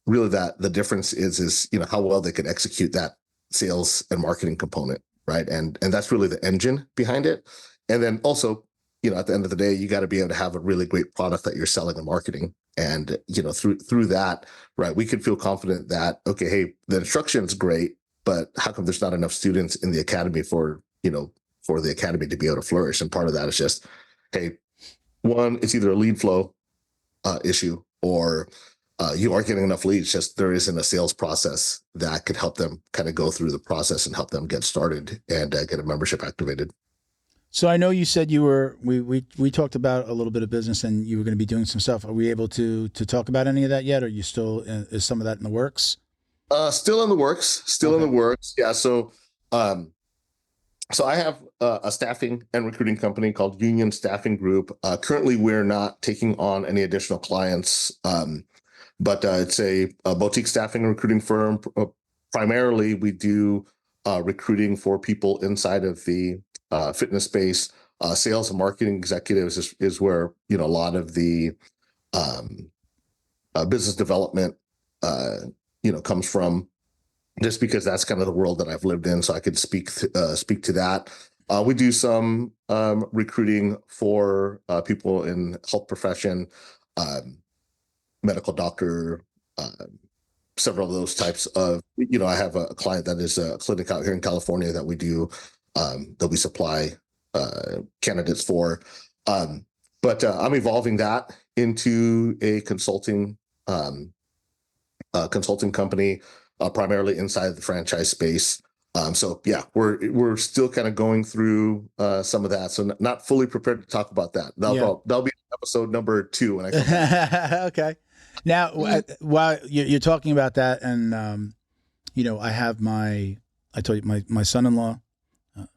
really that the difference is how well they can execute that sales and marketing component, right? And that's really the engine behind it. And then also, at the end of the day, you got to be able to have a really great product that you're selling and marketing. And through that, right, we could feel confident that, okay, hey, the instruction is great, but how come there's not enough students in the academy for the academy to be able to flourish? And part of that is just, hey, one, it's either a lead flow issue, or you aren't getting enough leads. Just there isn't a sales process that could help them kind of go through the process and help them get started and get a membership activated. So I know you said we talked about a little bit of business and you were going to be doing some stuff. Are we able to talk about any of that yet? Or are you still, is some of that in the works? Still in the works, in the works. Yeah. So I have a staffing and recruiting company called Union Staffing Group. Currently we're not taking on any additional clients, but it's a boutique staffing and recruiting firm. Primarily we do recruiting for people inside of the fitness space. Sales and marketing executives is where a lot of the business development comes from, just because that's kind of the world that I've lived in, so I could speak to that. We do some recruiting for people in health profession, medical doctor, several of those types of, I have a client that is a clinic out here in California that we do, that we supply candidates for. But I'm evolving that into a consulting company, primarily inside the franchise space. So yeah, we're still kind of going through some of that. So not fully prepared to talk about that. That'll be episode number 2 when I come back. Okay. Now, while you're talking about that, and I told you my son-in-law,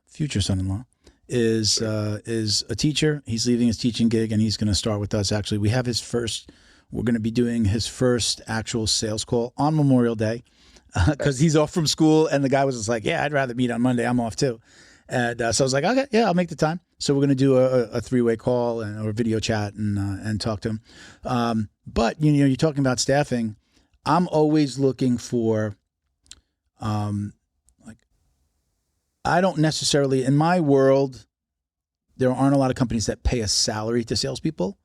future son-in-law, is a teacher. He's leaving his teaching gig, and he's going to start with us. Actually, we're going to be doing his first actual sales call on Memorial Day, because he's off from school, and the guy was just like, yeah, I'd rather meet on Monday. I'm off too. And so I was like, okay, yeah, I'll make the time. So we're going to do a 3-way call or a video chat and talk to him. But you're talking about staffing. I'm always looking for, I don't necessarily, in my world, there aren't a lot of companies that pay a salary to salespeople,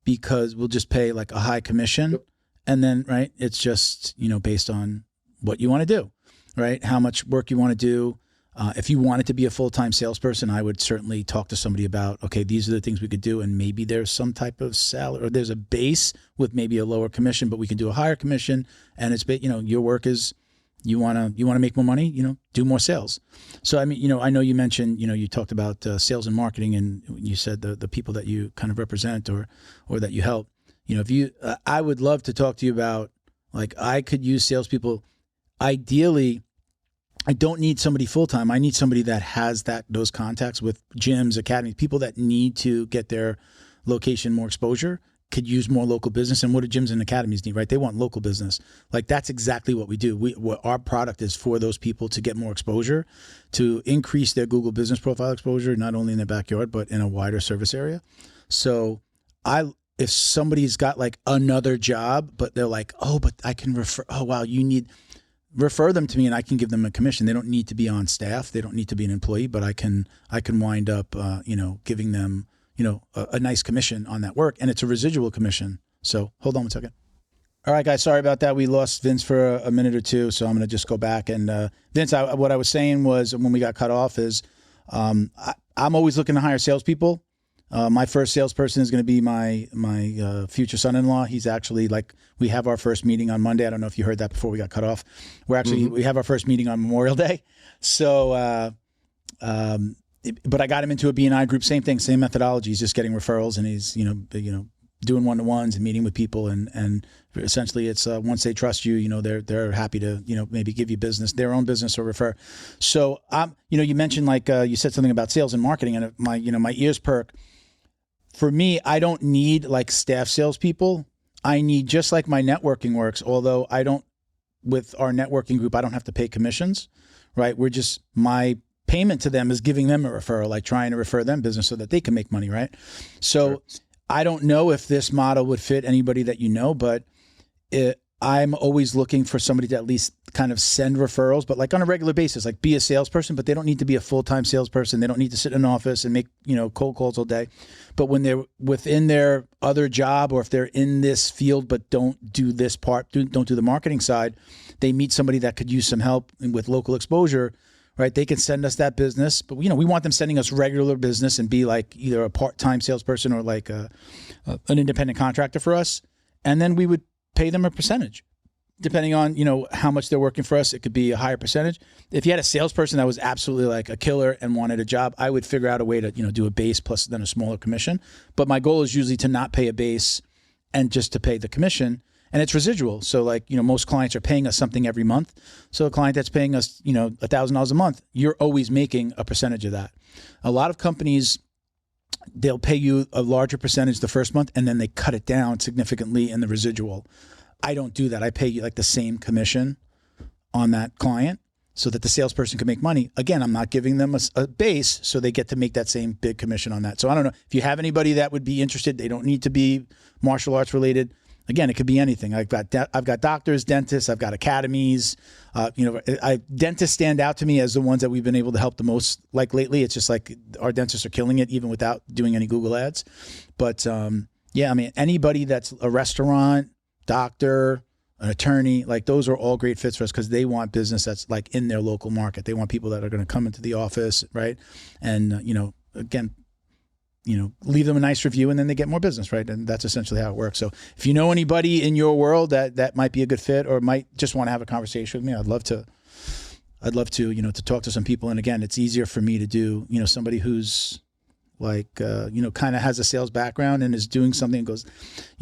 because we'll just pay like a high commission. Yep. And then, right, it's just, based on what you want to do, right? How much work you want to do. If you wanted to be a full-time salesperson, I would certainly talk to somebody about, okay, these are the things we could do. And maybe there's some type of salary, or there's a base with maybe a lower commission, but we can do a higher commission. And it's, your work is, you want to make more money, do more sales. So, I mean, I know you mentioned, you talked about sales and marketing, and you said the people that you kind of represent or that you help. I would love to talk to you about, I could use salespeople. Ideally, I don't need somebody full-time. I need somebody that has those contacts with gyms, academies, people that need to get their location more exposure, could use more local business. And what do gyms and academies need, right? They want local business. That's exactly what we do. Our product is for those people to get more exposure, to increase their Google business profile exposure, not only in their backyard, but in a wider service area. So if somebody's got another job, but they're like, oh, but I can refer, oh, wow, refer them to me and I can give them a commission. They don't need to be on staff. They don't need to be an employee, but I can wind up, giving them, a nice commission on that work, and it's a residual commission. So hold on one second. All right, guys, sorry about that. We lost Vince for a minute or two, so I'm going to just go back. And Vince, what I was saying was, when we got cut off, is I'm always looking to hire salespeople. My first salesperson is going to be my future son-in-law. He's actually we have our first meeting on Monday. I don't know if you heard that before we got cut off. We have our first meeting on Memorial Day. So, but I got him into a B&I group. Same thing, same methodology. He's just getting referrals, and he's doing one-to-ones and meeting with people, and essentially it's once they trust you, they're happy to maybe give you business, their own business, or refer. So you mentioned you said something about sales and marketing, and my ears perk. For me, I don't need staff salespeople. I need, just like my networking works, although I don't, with our networking group, I don't have to pay commissions, right? My payment to them is giving them a referral, trying to refer them business so that they can make money, right? So sure. I don't know if this model would fit anybody that but I'm always looking for somebody to at least kind of send referrals, but on a regular basis, be a salesperson, but they don't need to be a full-time salesperson. They don't need to sit in an office and make, cold calls all day. But when they're within their other job, or if they're in this field, but don't do this part, don't do the marketing side, they meet somebody that could use some help with local exposure, right? They can send us that business, but we want them sending us regular business and be either a part-time salesperson or an independent contractor for us. And then we would pay them a percentage, depending on, how much they're working for us. It could be a higher percentage. If you had a salesperson that was absolutely a killer and wanted a job, I would figure out a way to, do a base plus then a smaller commission. But my goal is usually to not pay a base and just to pay the commission. And it's residual. So most clients are paying us something every month. So a client that's paying us, $1,000 a month, you're always making a percentage of that. A lot of companies, they'll pay you a larger percentage the first month, and then they cut it down significantly in the residual. I don't do that. I pay you the same commission on that client so that the salesperson can make money. Again, I'm not giving them a base, so they get to make that same big commission on that. So I don't know if you have anybody that would be interested. They don't need to be martial arts related. Again, it could be anything. I've got doctors, dentists, I've got academies. Dentists stand out to me as the ones that we've been able to help the most. Lately, it's just our dentists are killing it, even without doing any Google ads. But anybody that's a restaurant, doctor, an attorney. Like those are all great fits for us because they want business that's like in their local market. They want people that are going to come into the office, right? And, again, leave them a nice review and then they get more business, right? And that's essentially how it works. So if you know anybody in your world that might be a good fit or might just want to have a conversation with me, I'd love to, to talk to some people. And again, it's easier for me to do, somebody who's like, kind of has a sales background and is doing something and goes,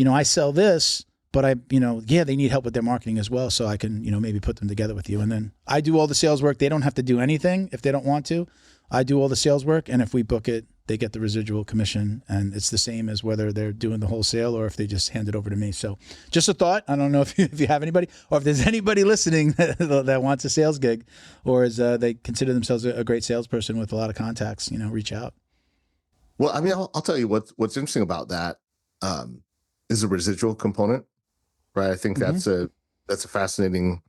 I sell this, but they need help with their marketing as well. So I can, maybe put them together with you. And then I do all the sales work. They don't have to do anything if they don't want to. I do all the sales work. And if we book it, they get the residual commission. And it's the same as whether they're doing the wholesale or if they just hand it over to me. So just a thought. I don't know if you have anybody or if there's anybody listening that wants a sales gig or is they consider themselves a great salesperson with a lot of contacts, reach out. Well, I mean, I'll tell you what's interesting about that is the residual component, right? I think that's a fascinating.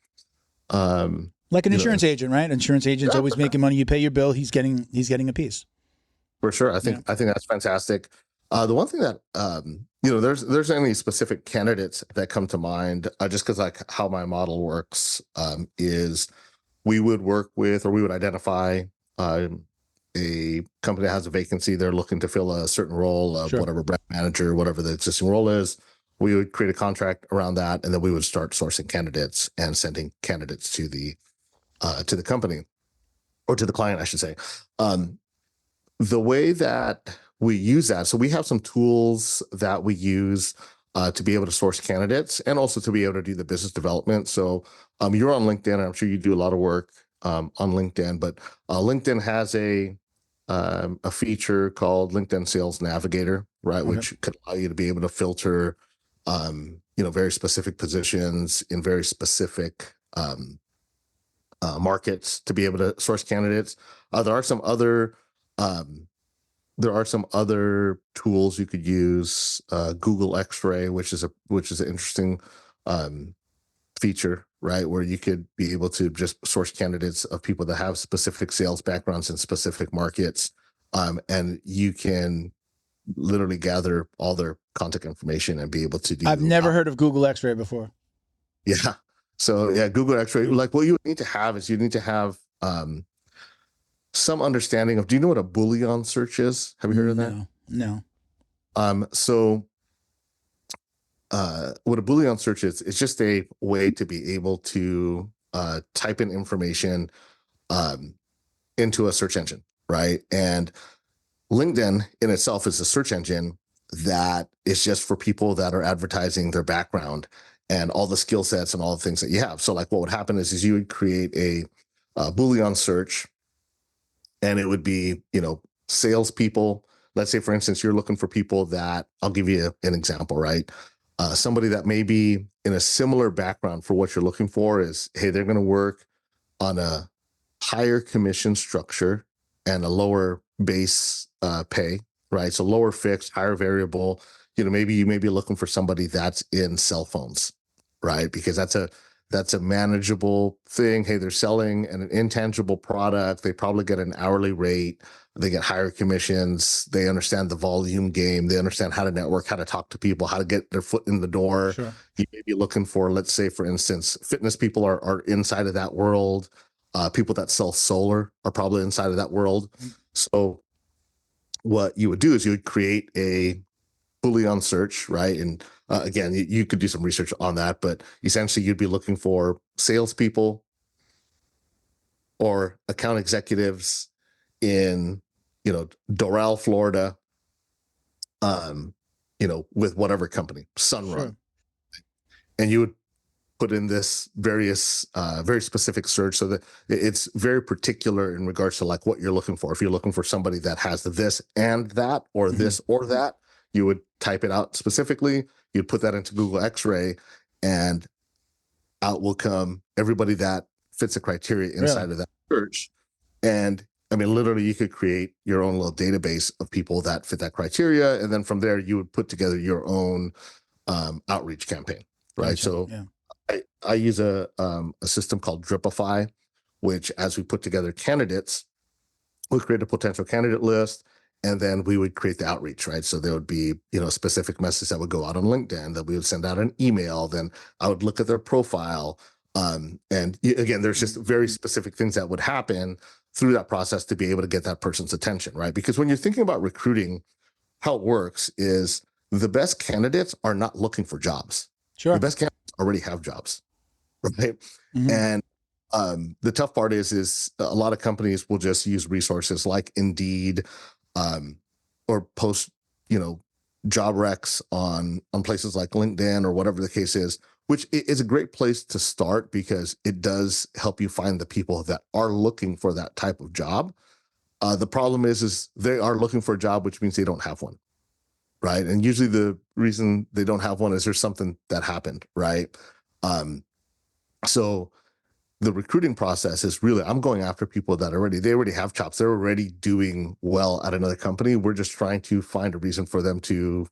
Like an insurance agent, right? Insurance agent's always making money. You pay your bill, he's getting a piece. For sure, I think that's fantastic. The one thing that there's any specific candidates that come to mind, just because like how my model works is we would work with or we would identify a company that has a vacancy. They're looking to fill a certain role of whatever brand manager, whatever the existing role is. We would create a contract around that, and then we would start sourcing candidates and sending candidates to the company or to the client, I should say. The way that we use that, so we have some tools that we use to be able to source candidates and also to be able to do the business development. So you're on LinkedIn, and I'm sure you do a lot of work on LinkedIn, but LinkedIn has a feature called LinkedIn Sales Navigator, right? Okay. Which could allow you to be able to filter, very specific positions in very specific markets to be able to source candidates. There are some other tools you could use. Google X-ray, which is an interesting feature, right? Where you could be able to just source candidates of people that have specific sales backgrounds in specific markets. And you can literally gather all their contact information and be able to do. I've never heard of Google X-ray before. Yeah. So Google X-ray, like what you need to have is you need to have some understanding of, do you know what a Boolean search is? Have you heard of that? No. So what a Boolean search is, it's just a way to be able to type in information into a search engine, right? And LinkedIn in itself is a search engine that is just for people that are advertising their background and all the skill sets and all the things that you have. So like what would happen is you would create a Boolean search, and it would be, salespeople. Let's say, for instance, you're looking for people that, I'll give you an example, right? Somebody that may be in a similar background for what you're looking for is, hey, they're going to work on a higher commission structure and a lower base pay, right? So lower fixed, higher variable. Maybe you may be looking for somebody that's in cell phones, right? Because that's a manageable thing. Hey, they're selling an intangible product. They probably get an hourly rate. They get higher commissions. They understand the volume game. They understand how to network, how to talk to people, how to get their foot in the door. Sure. You may be looking for, let's say, for instance, fitness people are inside of that world. People that sell solar are probably inside of that world. So what you would do is you would create a Boolean search, right? And again, you could do some research on that, but essentially you'd be looking for salespeople or account executives in, Doral, Florida, with whatever company, Sunrun. Sure. And you would put in this various, very specific search so that it's very particular in regards to like what you're looking for. If you're looking for somebody that has this and that, or this or that, you would type it out specifically. You'd put that into Google X-ray, and out will come everybody that fits the criteria inside of that search. And I mean, literally, you could create your own little database of people that fit that criteria, and then from there, you would put together your own outreach campaign, right? Gotcha. So I use a system called Dripify, which, as we put together candidates, we create a potential candidate list, And then we would create the outreach, right? So there would be, a specific message that would go out on LinkedIn, that we would send out an email. Then I would look at their profile. Again, there's just very specific things that would happen through that process to be able to get that person's attention, right? Because when you're thinking about recruiting, how it works is the best candidates are not looking for jobs. Sure. The best candidates already have jobs, right? Mm-hmm. And the tough part is a lot of companies will just use resources like Indeed, or post, job recs on places like LinkedIn or whatever the case is, which is a great place to start because it does help you find the people that are looking for that type of job. The problem is they are looking for a job, which means they don't have one, right? And usually the reason they don't have one is there's something that happened, right? So the recruiting process is really, I'm going after people that they already have chops. They're already doing well at another company. We're just trying to find a reason for them to,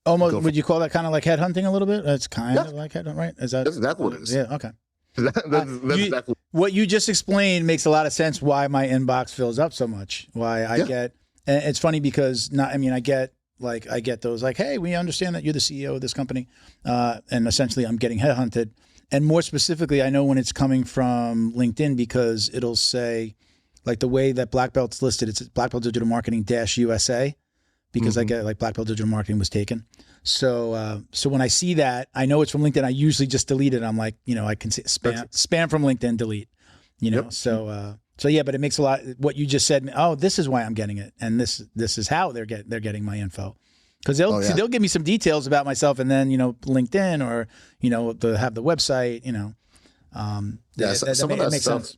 almost, would you call that kind of like headhunting a little bit? That's kind of like headhunting, right? That's exactly what it is. Yeah. Okay. That's exactly what you just explained makes a lot of sense why my inbox fills up so much. Why I get, and it's funny because I get those like, hey, we understand that you're the CEO of this company. And essentially I'm getting headhunted. And more specifically, I know when it's coming from LinkedIn because it'll say, like the way that Black Belt's listed, it's Black Belt Digital Marketing -USA because I get like Black Belt Digital Marketing was taken. So when I see that, I know it's from LinkedIn. I usually just delete it. I'm like, I can see spam from LinkedIn, delete. Yep. So yeah, but it makes a lot. What you just said. Oh, this is why I'm getting it, and this is how they're getting my info. Because they'll give me some details about myself, and then LinkedIn or they'll have the website. Some of that makes stuff. Sense.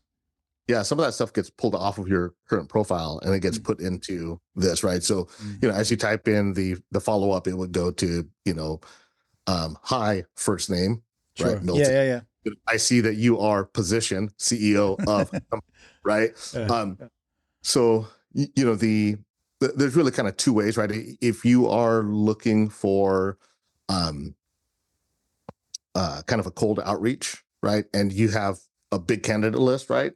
Yeah, some of that stuff gets pulled off of your current profile, and it gets put into this, right? So as you type in the follow up, it would go to hi, first name, sure. right? Milton. Yeah. I see that you are position CEO of right. So there's really kind of two ways, right? If you are looking for kind of a cold outreach, right, and you have a big candidate list, right,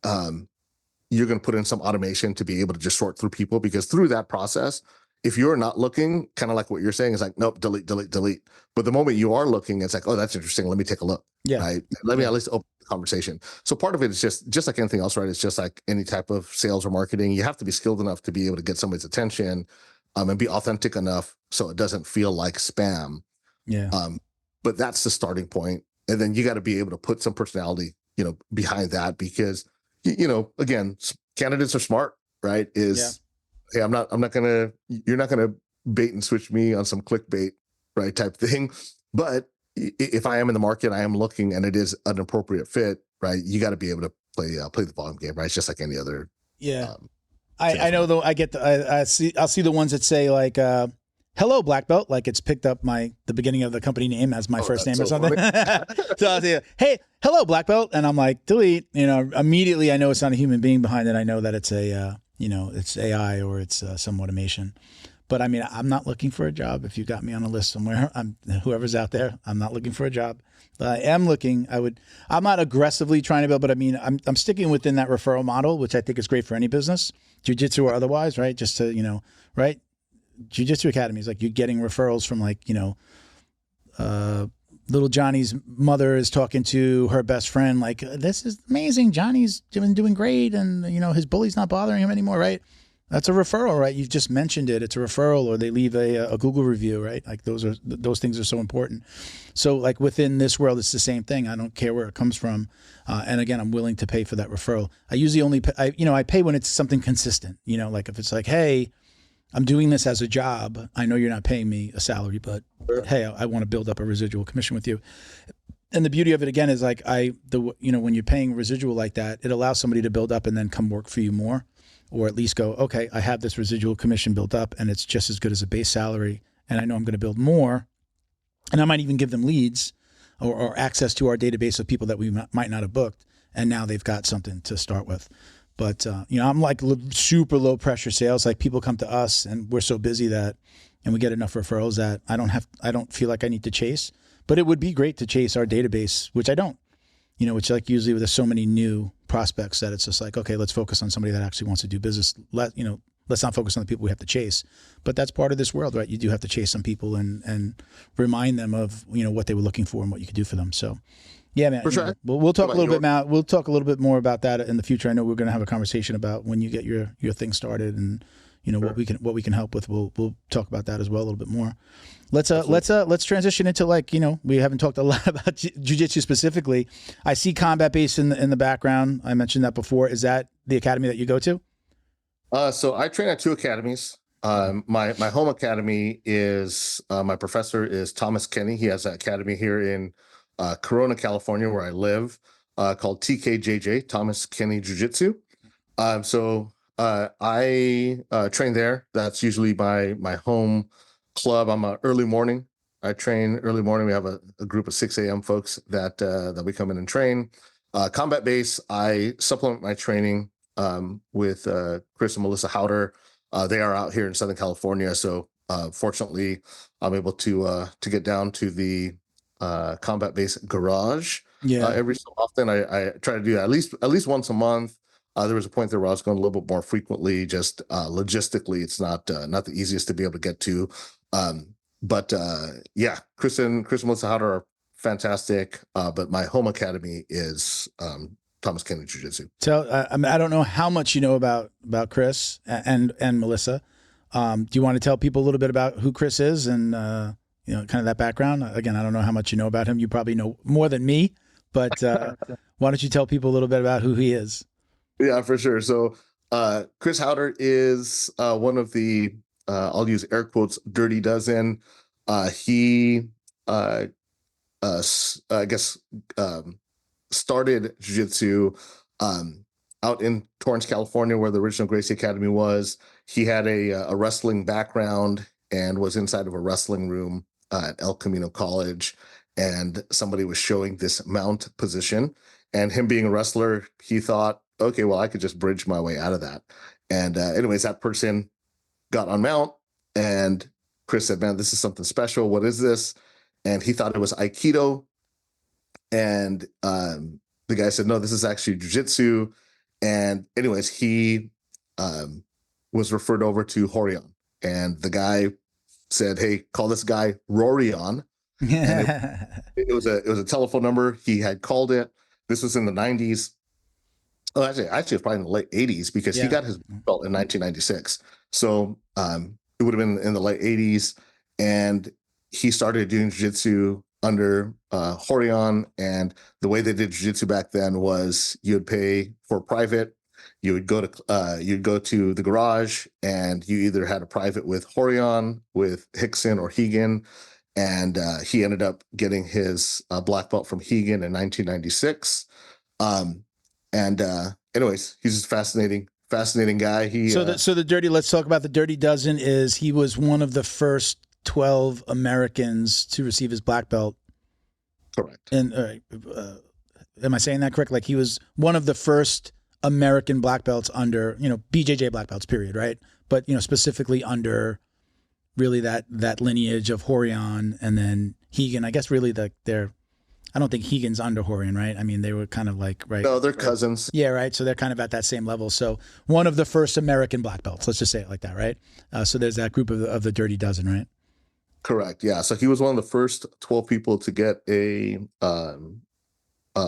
you're going to put in some automation to be able to just sort through people, because through that process, if you're not looking, kind of like what you're saying, is like, nope, delete. But the moment you are looking, it's like, oh, that's interesting. Let me take a look. Yeah. Right. Let me at least open the conversation. So part of it is just like anything else, right? It's just like any type of sales or marketing. You have to be skilled enough to be able to get somebody's attention, and be authentic enough so it doesn't feel like spam. Yeah. But that's the starting point. And then you got to be able to put some personality, behind that, because, again, candidates are smart, right? Hey, you're not gonna bait and switch me on some clickbait, right, type thing. But if I am in the market, I am looking, and it is an appropriate fit, right? You got to be able to play the volume game, right? It's just like any other. Yeah, I know though. I'll see the ones that say like, "Hello, Black Belt," like it's picked up the beginning of the company name as my first name or something. So I'll say, "Hey, hello, Black Belt," and I'm like, delete. Immediately I know it's not a human being behind it. I know that it's it's AI or it's some automation. But I mean, I'm not looking for a job. If you got me on a list somewhere, whoever's out there, I'm not looking for a job. I am looking. I'm not aggressively trying to build, but I mean, I'm sticking within that referral model, which I think is great for any business, jiu-jitsu or otherwise, right? Just to, right? Jiu-jitsu academies, like you're getting referrals from like, little Johnny's mother is talking to her best friend, like, this is amazing. Johnny's doing great. And, his bully's not bothering him anymore, right? That's a referral, right? You've just mentioned it. It's a referral, or they leave a Google review, right? Like those things are so important. So like within this world, it's the same thing. I don't care where it comes from. And again, I'm willing to pay for that referral. I usually only pay, I pay when it's something consistent, like if it's like, hey, I'm doing this as a job. I know you're not paying me a salary, but hey, I want to build up a residual commission with you. And the beauty of it again is like when you're paying residual like that, it allows somebody to build up and then come work for you more, or at least go, okay, I have this residual commission built up and it's just as good as a base salary. And I know I'm going to build more, and I might even give them leads or access to our database of people that we might not have booked. And now they've got something to start with. But, I'm like super low pressure sales. Like people come to us and we're so busy and we get enough referrals that I don't feel like I need to chase, but it would be great to chase our database, which I don't, which like usually there's so many new prospects that it's just like, okay, let's focus on somebody that actually wants to do business, let's not focus on the people we have to chase. But that's part of this world, right? You do have to chase some people and remind them of, what they were looking for and what you could do for them. So yeah, man. For sure. We'll talk a little bit now. We'll talk a little bit more about that in the future. I know we're going to have a conversation about when you get your thing started and Sure. what we can help with. We'll talk about that as well a little bit more. Let's transition into we haven't talked a lot about jiu-jitsu specifically. I see combat base in the background. I mentioned that before. Is that the academy that you go to? So I train at 2 academies. My home academy is my professor is Thomas Kenny. He has an academy here in Corona, California, where I live, called TKJJ, Thomas Kenny Jiu-Jitsu. So I train there. That's usually my home club. I'm a early morning. I train early morning. We have a group of 6 a.m. folks that we come in and train. Combat base, I supplement my training with Chris and Melissa Howder. They are out here in Southern California, so fortunately, I'm able to get down to the combat base garage. Every so often. I try to do that at least once a month. There was a point there where I was going a little bit more frequently. Just logistically, it's not the easiest to be able to get to. But Chris and Melissa Howder are fantastic. But my home academy is Thomas Kenny Jiu-Jitsu. So I don't know how much you know about Chris and Melissa. Do you want to tell people a little bit about who Chris is and kind of that background? Again, I don't know how much you know about him. You probably know more than me, but why don't you tell people a little bit about who he is? Yeah, for sure. So Chris Howder is one of the I'll use air quotes dirty dozen. He I guess started jiu-jitsu out in Torrance, California, where the original Gracie Academy was. He had a wrestling background and was inside of a wrestling room at El Camino College, and somebody was showing this mount position. And him being a wrestler, he thought, okay, well, I could just bridge my way out of that. And anyways, that person got on mount, and Chris said, man, this is something special. What is this? And he thought it was Aikido. And the guy said, no, this is actually jiu-jitsu. And anyways, he was referred over to Horion. And the guy said, hey, call this guy Rorion. It was a telephone number. He had called it. This was in the 90s. Oh, actually, it was probably in the late 80s, because he got his belt in 1996. So it would have been in the late 80s. And he started doing jiu-jitsu under Horion. And the way they did jiu-jitsu back then was you would pay for private. You would go to the garage, and you either had a private with Horion, with Hickson or Hegan. And he ended up getting his black belt from Hegan in 1996. Anyways, he's just fascinating guy. Let's talk about the Dirty Dozen. He was one of the first 12 Americans to receive his black belt. Correct. And am I saying that correct? Like, he was one of the first American black belts under, BJJ black belts, period, right? But, specifically under really that lineage of Horion and then Hegan. I guess really I don't think Hegan's under Horion, right? I mean, they were kind of like, right? No, they're cousins. Yeah, right. So they're kind of at that same level. So one of the first American black belts, let's just say it like that, right? So there's that group of the Dirty Dozen, right? Correct. Yeah. So he was one of the first 12 people to get a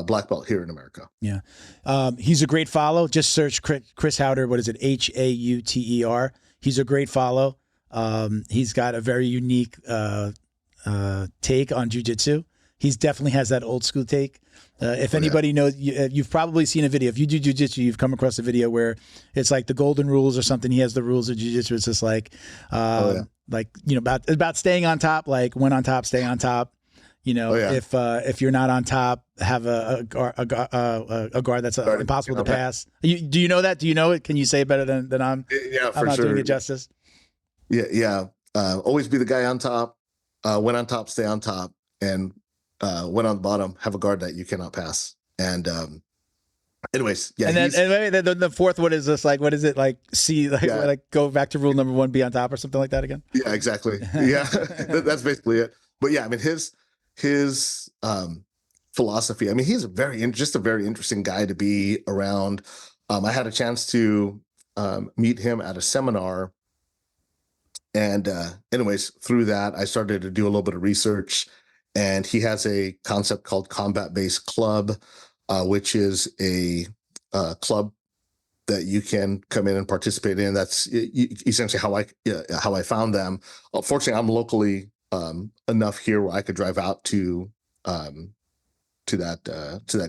black belt here in America. Yeah. He's a great follow. Just search Chris Howder. What is it? Hauter. He's a great follow. He's got a very unique take on jiu-jitsu. He's definitely has that old school take. If anybody knows, you've probably seen a video. If you do jiu-jitsu, you've come across a video where it's like the golden rules or something. He has the rules of jiu-jitsu. It's just like, about staying on top, like when on top, stay on top. If you're not on top, have a guard that's impossible to pass. Do you know that? Do you know it? Can you say it better than I'm? Yeah, for I'm not sure. doing it justice. Yeah. Always be the guy on top. When on top, stay on top. And when on the bottom, have a guard that you cannot pass. And anyways, yeah. And then the fourth one is just like, what is it like? Like go back to rule number 1, be on top or something like that again. Yeah, exactly. Yeah, that's basically it. But yeah, I mean, his philosophy. I mean, he's just a very interesting guy to be around. I had a chance to meet him at a seminar. And anyways, through that, I started to do a little bit of research, and he has a concept called Combat-Based Club, which is a club that you can come in and participate in. That's essentially how I found them. Fortunately, I'm locally enough here where I could drive out to that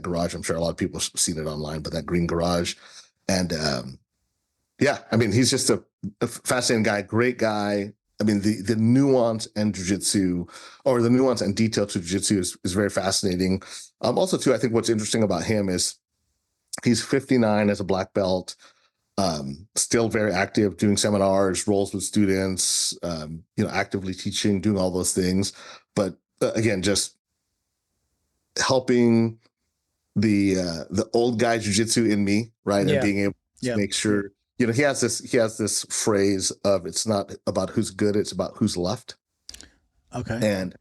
garage. I'm sure a lot of people have seen it online, but that green garage. And yeah, I mean, he's just a fascinating guy, great guy. I mean, the nuance and jiu-jitsu, or the nuance and detail to jiu-jitsu is very fascinating. Also, too, I think what's interesting about him is he's 59 as a black belt, still very active, doing seminars, roles with students, actively teaching, doing all those things. But again, just helping the old guy jiu-jitsu in me, right? And being able to make sure, he has this phrase of, it's not about who's good, it's about who's left. Okay. And,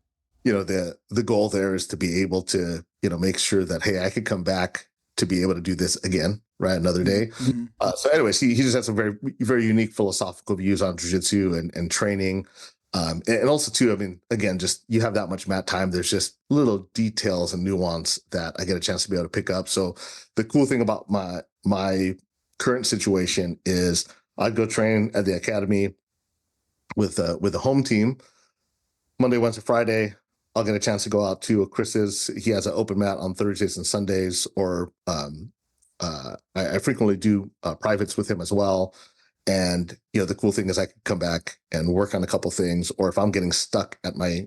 the goal there is to be able to, make sure that, hey, I could come back to be able to do this again, right? Another day. Mm-hmm. So anyways, he just has some very, very unique philosophical views on jiu-jitsu and training. And also too, I mean, again, just you have that much mat time. There's just little details and nuance that I get a chance to be able to pick up. So the cool thing about my current situation is I go train at the academy with the home team Monday, Wednesday, Friday. I'll get a chance to go out to Chris's. He has an open mat on Thursdays and Sundays, or I frequently do privates with him as well. And, the cool thing is I can come back and work on a couple things, or if I'm getting stuck at my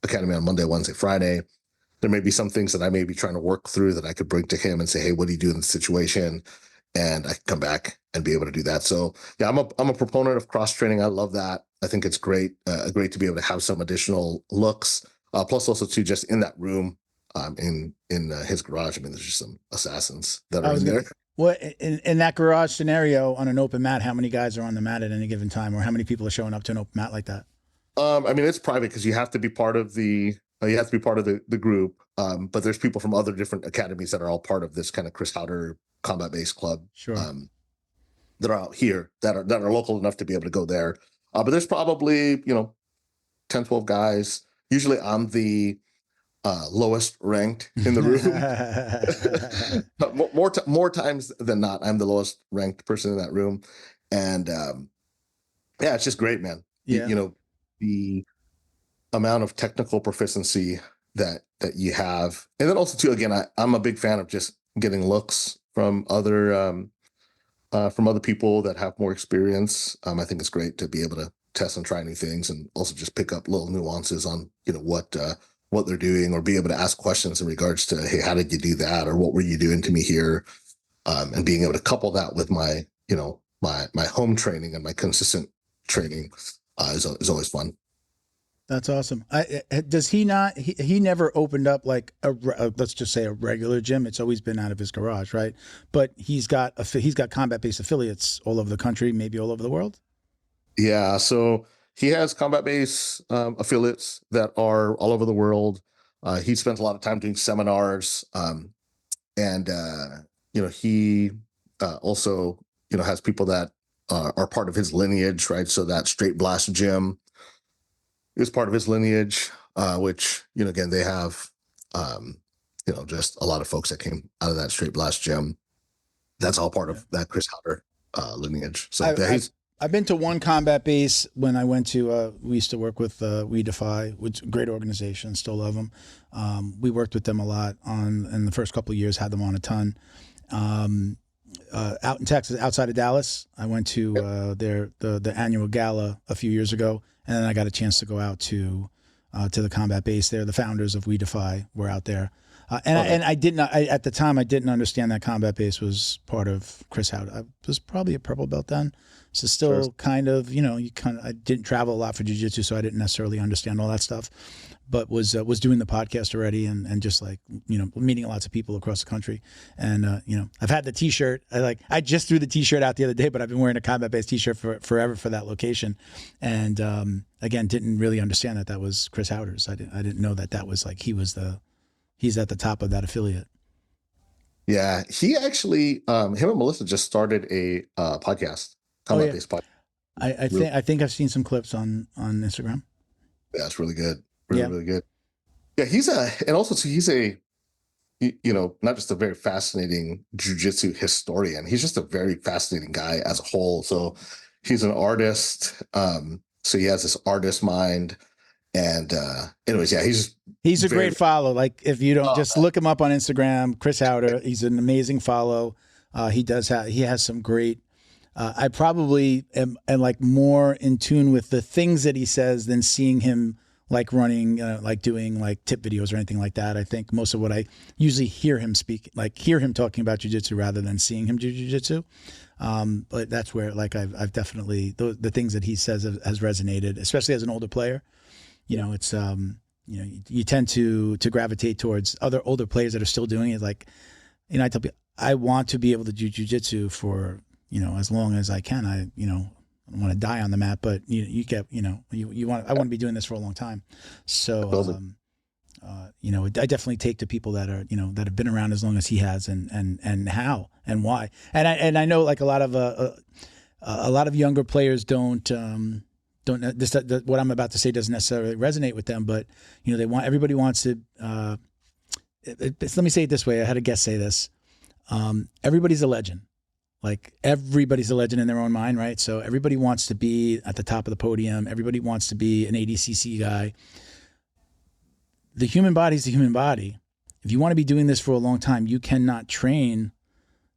academy on Monday, Wednesday, Friday, there may be some things that I may be trying to work through that I could bring to him and say, hey, what do you do in this situation? And I can come back and be able to do that. So yeah, I'm a proponent of cross training. I love that. I think it's great to be able to have some additional looks. Plus also too, just in that room, in his garage, I mean, there's just some assassins that are in there. What in that garage scenario on an open mat, how many guys are on the mat at any given time, or how many people are showing up to an open mat like that? I mean, it's private because you have to be part of the group. But there's people from other different academies that are all part of this kind of Chris Howder combat-based club. Sure. That are out here that are local enough to be able to go there. But there's probably 10, 12 guys. Usually I'm the lowest ranked in the room. more times than not, I'm the lowest ranked person in that room. And yeah, it's just great, man. Yeah. The amount of technical proficiency that you have. And then also too, again, I'm a big fan of just getting looks from other people that have more experience. I think it's great to be able to test and try new things, and also just pick up little nuances on what they're doing, or be able to ask questions in regards to, hey, how did you do that, or what were you doing to me here, and being able to couple that with my my home training and my consistent training is always fun. That's awesome. Does he not? He never opened up like let's just say a regular gym. It's always been out of his garage, right? But he's got combat-based affiliates all over the country, maybe all over the world. Yeah, so he has combat-based affiliates that are all over the world. He spends a lot of time doing seminars, and he also has people that are part of his lineage, right? So that Straight Blast Gym is part of his lineage, which, again, they have, just a lot of folks that came out of that Straight Blast Gym. That's all part of that Chris Howder lineage. So I've been to one combat base when I went to, we used to work with We Defy, which is a great organization, still love them. We worked with them a lot in the first couple of years, had them on a ton. Out in Texas, outside of Dallas, I went to the annual gala a few years ago, and then I got a chance to go out to the combat base there. The founders of We Defy were out there. At the time I didn't understand that combat base was part of Chris Howard. I was probably a purple belt then. So still sure. kind of, I didn't travel a lot for jiu-jitsu, so I didn't necessarily understand all that stuff, but was doing the podcast already and just like, meeting lots of people across the country. And, I've had the t-shirt. I just threw the t-shirt out the other day, but I've been wearing a combat-based t-shirt forever for that location. And, again, didn't really understand that was Chris Howder's. I didn't know that was like, he's at the top of that affiliate. Yeah, he actually, him and Melissa just started a podcast, combat-based podcast. I think I've seen some clips on Instagram. Yeah, it's really good. Really good. Yeah, he's a, not just a very fascinating jiu-jitsu historian. He's just a very fascinating guy as a whole. So he's an artist. So he has this artist mind. And anyways, yeah, he's a great follow. Like if you don't just look him up on Instagram, Chris Howder, he's an amazing follow. He has some great, I probably am like more in tune with the things that he says than seeing him like running, like doing like tip videos or anything like that. I think most of what I usually hear him speak, like hear him talking about jiu-jitsu rather than seeing him do jiu-jitsu. But that's where like I've definitely, the things that he says has resonated, especially as an older player. It's, you tend to gravitate towards other older players that are still doing it. Like, I tell people, I want to be able to do jiu-jitsu for, as long as I can. I don't want to die on the mat, but I want to be doing this for a long time. So, I definitely take to people that are, that have been around as long as he has and how and why. And I know like a lot of younger players don't what I'm about to say doesn't necessarily resonate with them, but everybody wants to, let me say it this way. I had a guest say this. Everybody's a legend. Like everybody's a legend in their own mind, right? So everybody wants to be at the top of the podium. Everybody wants to be an ADCC guy. The human body is the human body. If you want to be doing this for a long time, you cannot train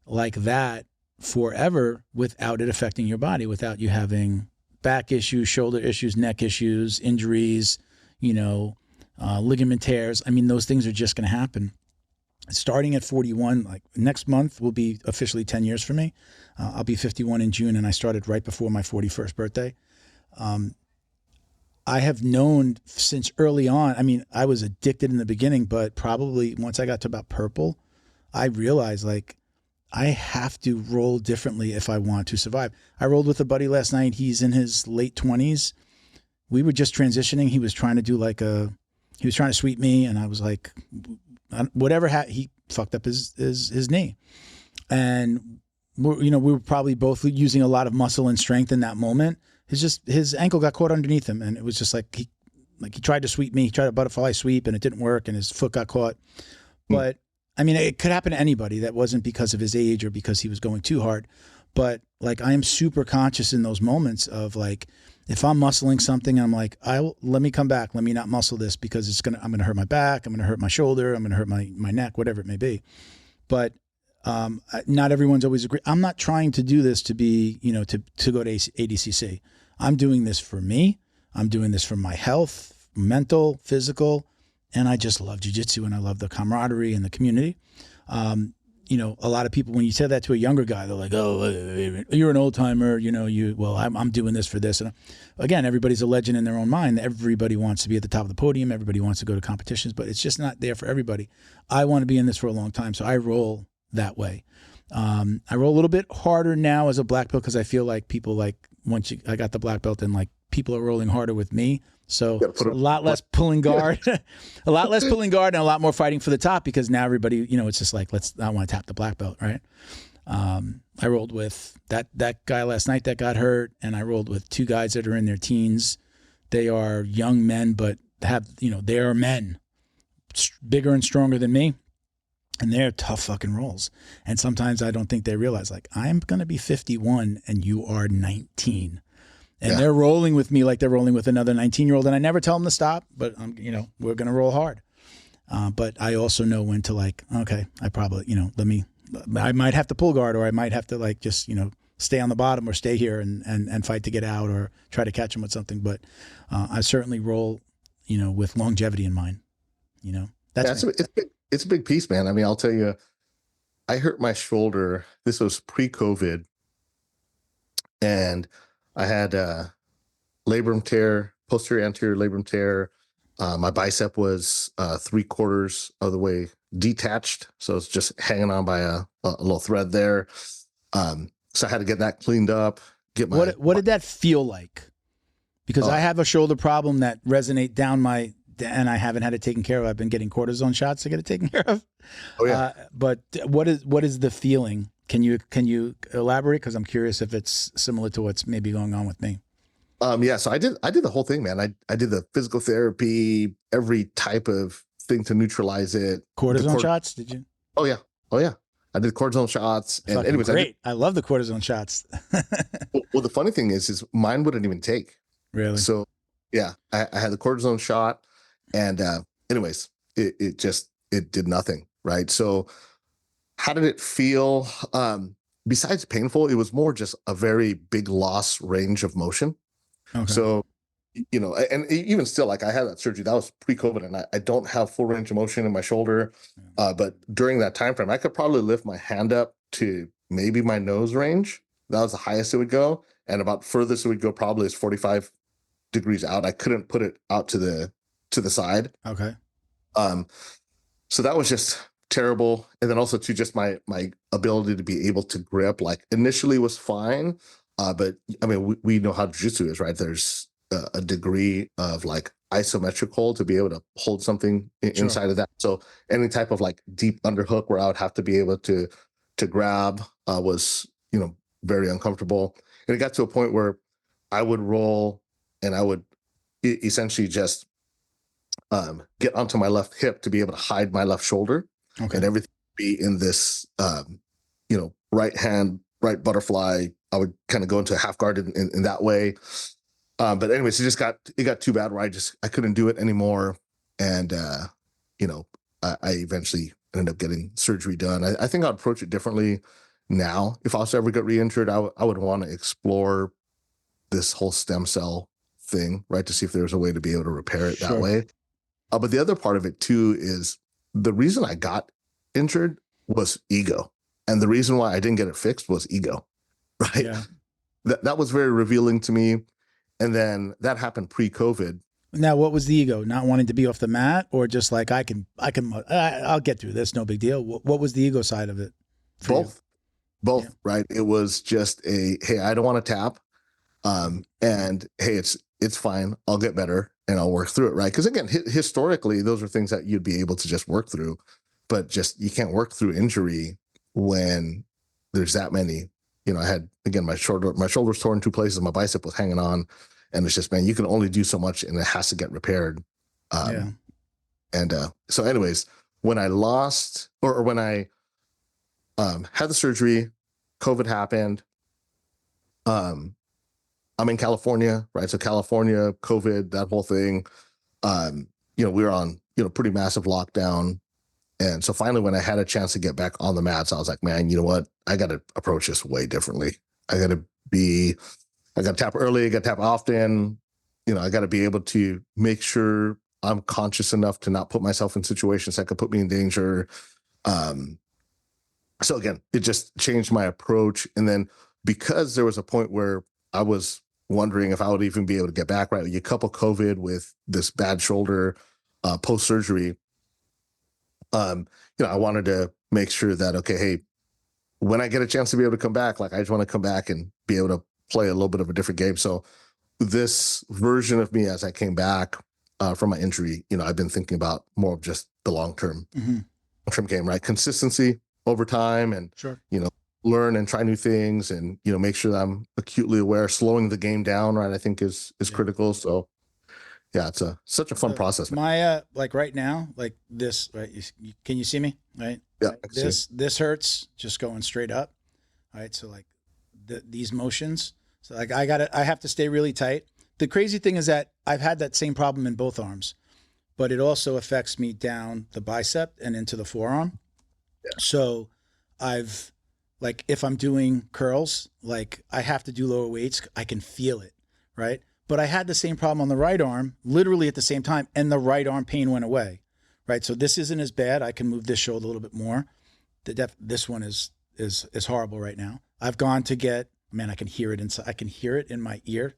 like that forever without it affecting your body, without you having back issues, shoulder issues, neck issues, injuries, ligament tears. I mean, those things are just going to happen. Starting at 41, like next month will be officially 10 years for me. I'll be 51 in June, and I started right before my 41st birthday. I have known since early on, I mean, I was addicted in the beginning, but probably once I got to about purple, I realized like, I have to roll differently if I want to survive. I rolled with a buddy last night. He's in his late 20s. We were just transitioning. He was trying to do he was trying to sweep me. And I was like, whatever, he fucked up his knee. And we were probably both using a lot of muscle and strength in that moment. His ankle got caught underneath him. And it was just like, he tried to sweep me. He tried a butterfly sweep and it didn't work. And his foot got caught. But I mean, it could happen to anybody. That wasn't because of his age or because he was going too hard. But like, I am super conscious in those moments of like, if I'm muscling something, I'm like, let me come back. Let me not muscle this because I'm going to hurt my back. I'm going to hurt my shoulder. I'm going to hurt my neck, whatever it may be. But not everyone's always agree. I'm not trying to do this to be, to go to ADCC. I'm doing this for me. I'm doing this for my health, mental, physical. And I just love jiu-jitsu and I love the camaraderie and the community. A lot of people, when you say that to a younger guy, they're like, oh, you're an old timer, I'm doing this for this. And again, everybody's a legend in their own mind. Everybody wants to be at the top of the podium. Everybody wants to go to competitions, but it's just not there for everybody. I want to be in this for a long time. So I roll that way. I roll a little bit harder now as a black belt because I feel like people I got the black belt and like people are rolling harder with me. So a lot less pulling guard, and a lot more fighting for the top because now everybody, it's just like, I want to tap the black belt, right? I rolled with that guy last night that got hurt, and I rolled with two guys that are in their teens. They are young men, but they are men, bigger and stronger than me, and they're tough fucking rolls. And sometimes I don't think they realize, like, I'm going to be 51 and you are 19. And they're rolling with me like they're rolling with another 19-year-old. And I never tell them to stop, but we're going to roll hard. But I also know when to like, okay, I probably, I might have to pull guard or I might have to like, just, stay on the bottom or stay here and fight to get out or try to catch them with something. But I certainly roll, with longevity in mind, it's a big piece, man. I mean, I'll tell you, I hurt my shoulder. This was pre-COVID. And I had a labrum tear, posterior anterior labrum tear. My bicep was 3/4 of the way detached. So it's just hanging on by a little thread there. So I had to get that cleaned up. What did that feel like? Because I have a shoulder problem that resonate down my and I haven't had it taken care of. I've been getting cortisone shots to get it taken care of. Oh yeah. But what is the feeling? Can you elaborate? Because I'm curious if it's similar to what's maybe going on with me. Yeah. So I did the whole thing, man. I did the physical therapy, every type of thing to neutralize it. Cortisone shots? Did you? Oh yeah. I did cortisone shots. And Fucking anyways, great. I love the cortisone shots. well, the funny thing is mine wouldn't even take. Really? So yeah, I had the cortisone shot, and anyways, it did nothing. Right. So how did it feel? Besides painful, it was more just a very big loss range of motion. Okay. So, and even still, like I had that surgery, that was pre-COVID, and I don't have full range of motion in my shoulder. But during that time frame, I could probably lift my hand up to maybe my nose range. That was the highest it would go. And about furthest it would go probably is 45 degrees out. I couldn't put it out to the side. Okay. So that was just terrible. And then also to just my ability to be able to grip, like initially was fine. But I mean, we know how jiu-jitsu is, right? There's a degree of like isometric hold to be able to hold something inside of that. So any type of like deep underhook where I would have to be able to grab was, very uncomfortable. And it got to a point where I would roll and I would essentially just get onto my left hip to be able to hide my left shoulder. Okay. And everything would be in this, right hand, right butterfly. I would kind of go into a half guard in that way. But anyways, it got too bad where I couldn't do it anymore. And, I eventually ended up getting surgery done. I think I'd approach it differently now. If I was to ever get re-injured, I would want to explore this whole stem cell thing, right? To see if there's a way to be able to repair it that way. But the other part of it too is the reason I got injured was ego. And the reason why I didn't get it fixed was ego, right? Yeah. That was very revealing to me. And then that happened pre-COVID. Now, what was the ego? Not wanting to be off the mat, or just like, I'll get through this, no big deal. What was the ego side of it? Both, yeah. Right? It was just hey, I don't want to tap. And hey, it's fine. I'll get better and I'll work through it, right? Because again, historically, those are things that you'd be able to just work through, but just you can't work through injury when there's that many. I had, again, my shoulder was torn in two places. My bicep was hanging on, and it's just, man, you can only do so much, and it has to get repaired. And so, anyways, when I lost or when I had the surgery, COVID happened. I'm in California, right? So California, COVID, that whole thing. We were on pretty massive lockdown. And so finally, when I had a chance to get back on the mats, I was like, man, you know what? I got to approach this way differently. I got to tap early, I got to tap often. I got to be able to make sure I'm conscious enough to not put myself in situations that could put me in danger. So again, it just changed my approach. And then because there was a point where I was wondering if I would even be able to get back, right? You couple COVID with this bad shoulder post-surgery. I wanted to make sure that, okay, hey, when I get a chance to be able to come back, like I just want to come back and be able to play a little bit of a different game. So this version of me, as I came back from my injury, I've been thinking about more of just the long-term game, right? Consistency over time and, learn and try new things and, make sure that I'm acutely aware, slowing the game down, right? I think is critical. So yeah, it's such a fun process. My, like right now, like this, right? Can you see me? Right? Yeah. This hurts just going straight up. All right. So like these motions. So like I have to stay really tight. The crazy thing is that I've had that same problem in both arms, but it also affects me down the bicep and into the forearm. Yeah. So I've like, if I'm doing curls, like I have to do lower weights, I can feel it. Right. But I had the same problem on the right arm, literally at the same time, and the right arm pain went away, right? So this isn't as bad. I can move this shoulder a little bit more. This one is horrible right now. I've gone to get, man, I can hear it inside. I can hear it in my ear.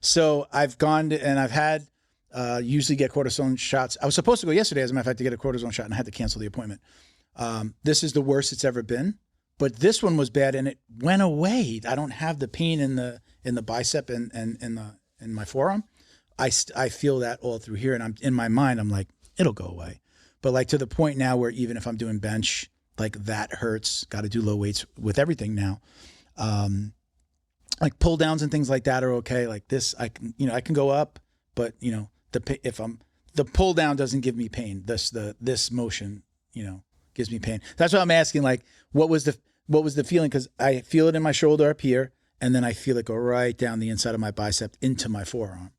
So I've gone to, and I've had usually get cortisone shots. I was supposed to go yesterday, as a matter of fact, to get a cortisone shot, and I had to cancel the appointment. This is the worst it's ever been. But this one was bad, and it went away. I don't have the pain in the bicep and in my forearm. I feel that all through here, and I'm in my mind, I'm like, it'll go away. But like to the point now where even if I'm doing bench, like that hurts. Got to do low weights with everything now. Like pull downs and things like that are okay. Like this, I can go up, but the pull down doesn't give me pain. This motion, gives me pain. That's why I'm asking, like, what was the feeling? Because I feel it in my shoulder up here, and then I feel it go right down the inside of my bicep into my forearm.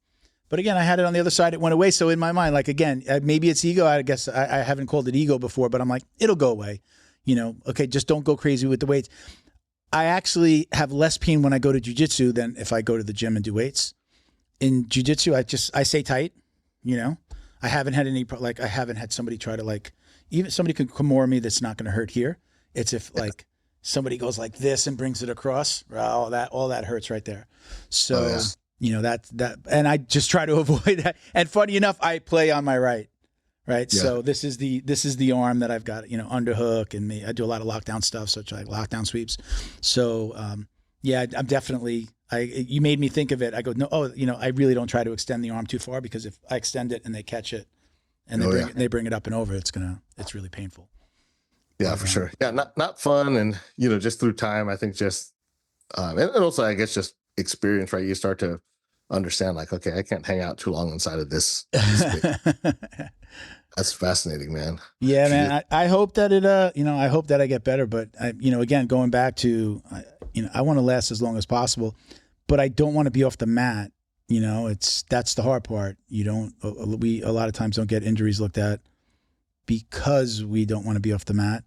But again, I had it on the other side. It went away. So in my mind, like, again, maybe it's ego. I guess I haven't called it ego before, but I'm like, it'll go away. Okay, just don't go crazy with the weights. I actually have less pain when I go to jiu-jitsu than if I go to the gym and do weights. In jiu-jitsu, I stay tight, I haven't had I haven't had somebody try to even somebody can Kimura me that's not going to hurt here. It's if somebody goes like this and brings it across, all that hurts right there. So, that, and I just try to avoid that. And funny enough, I play on my right. Right. Yeah. So this is the arm that I've got, underhook, and I do a lot of lockdown stuff, such like lockdown sweeps. So, I'm definitely, you made me think of it. I go, no, I really don't try to extend the arm too far, because if I extend it and they catch it and they bring it up and over, it's really painful. Yeah, for sure. Yeah. Not fun. And, just through time, I think just, and also I guess just experience, right? You start to understand like, okay, I can't hang out too long inside of this. That's fascinating, man. Yeah, man. I hope that I hope that I get better, but again, going back to, I want to last as long as possible, but I don't want to be off the mat. That's the hard part. We a lot of times don't get injuries looked at because we don't want to be off the mat.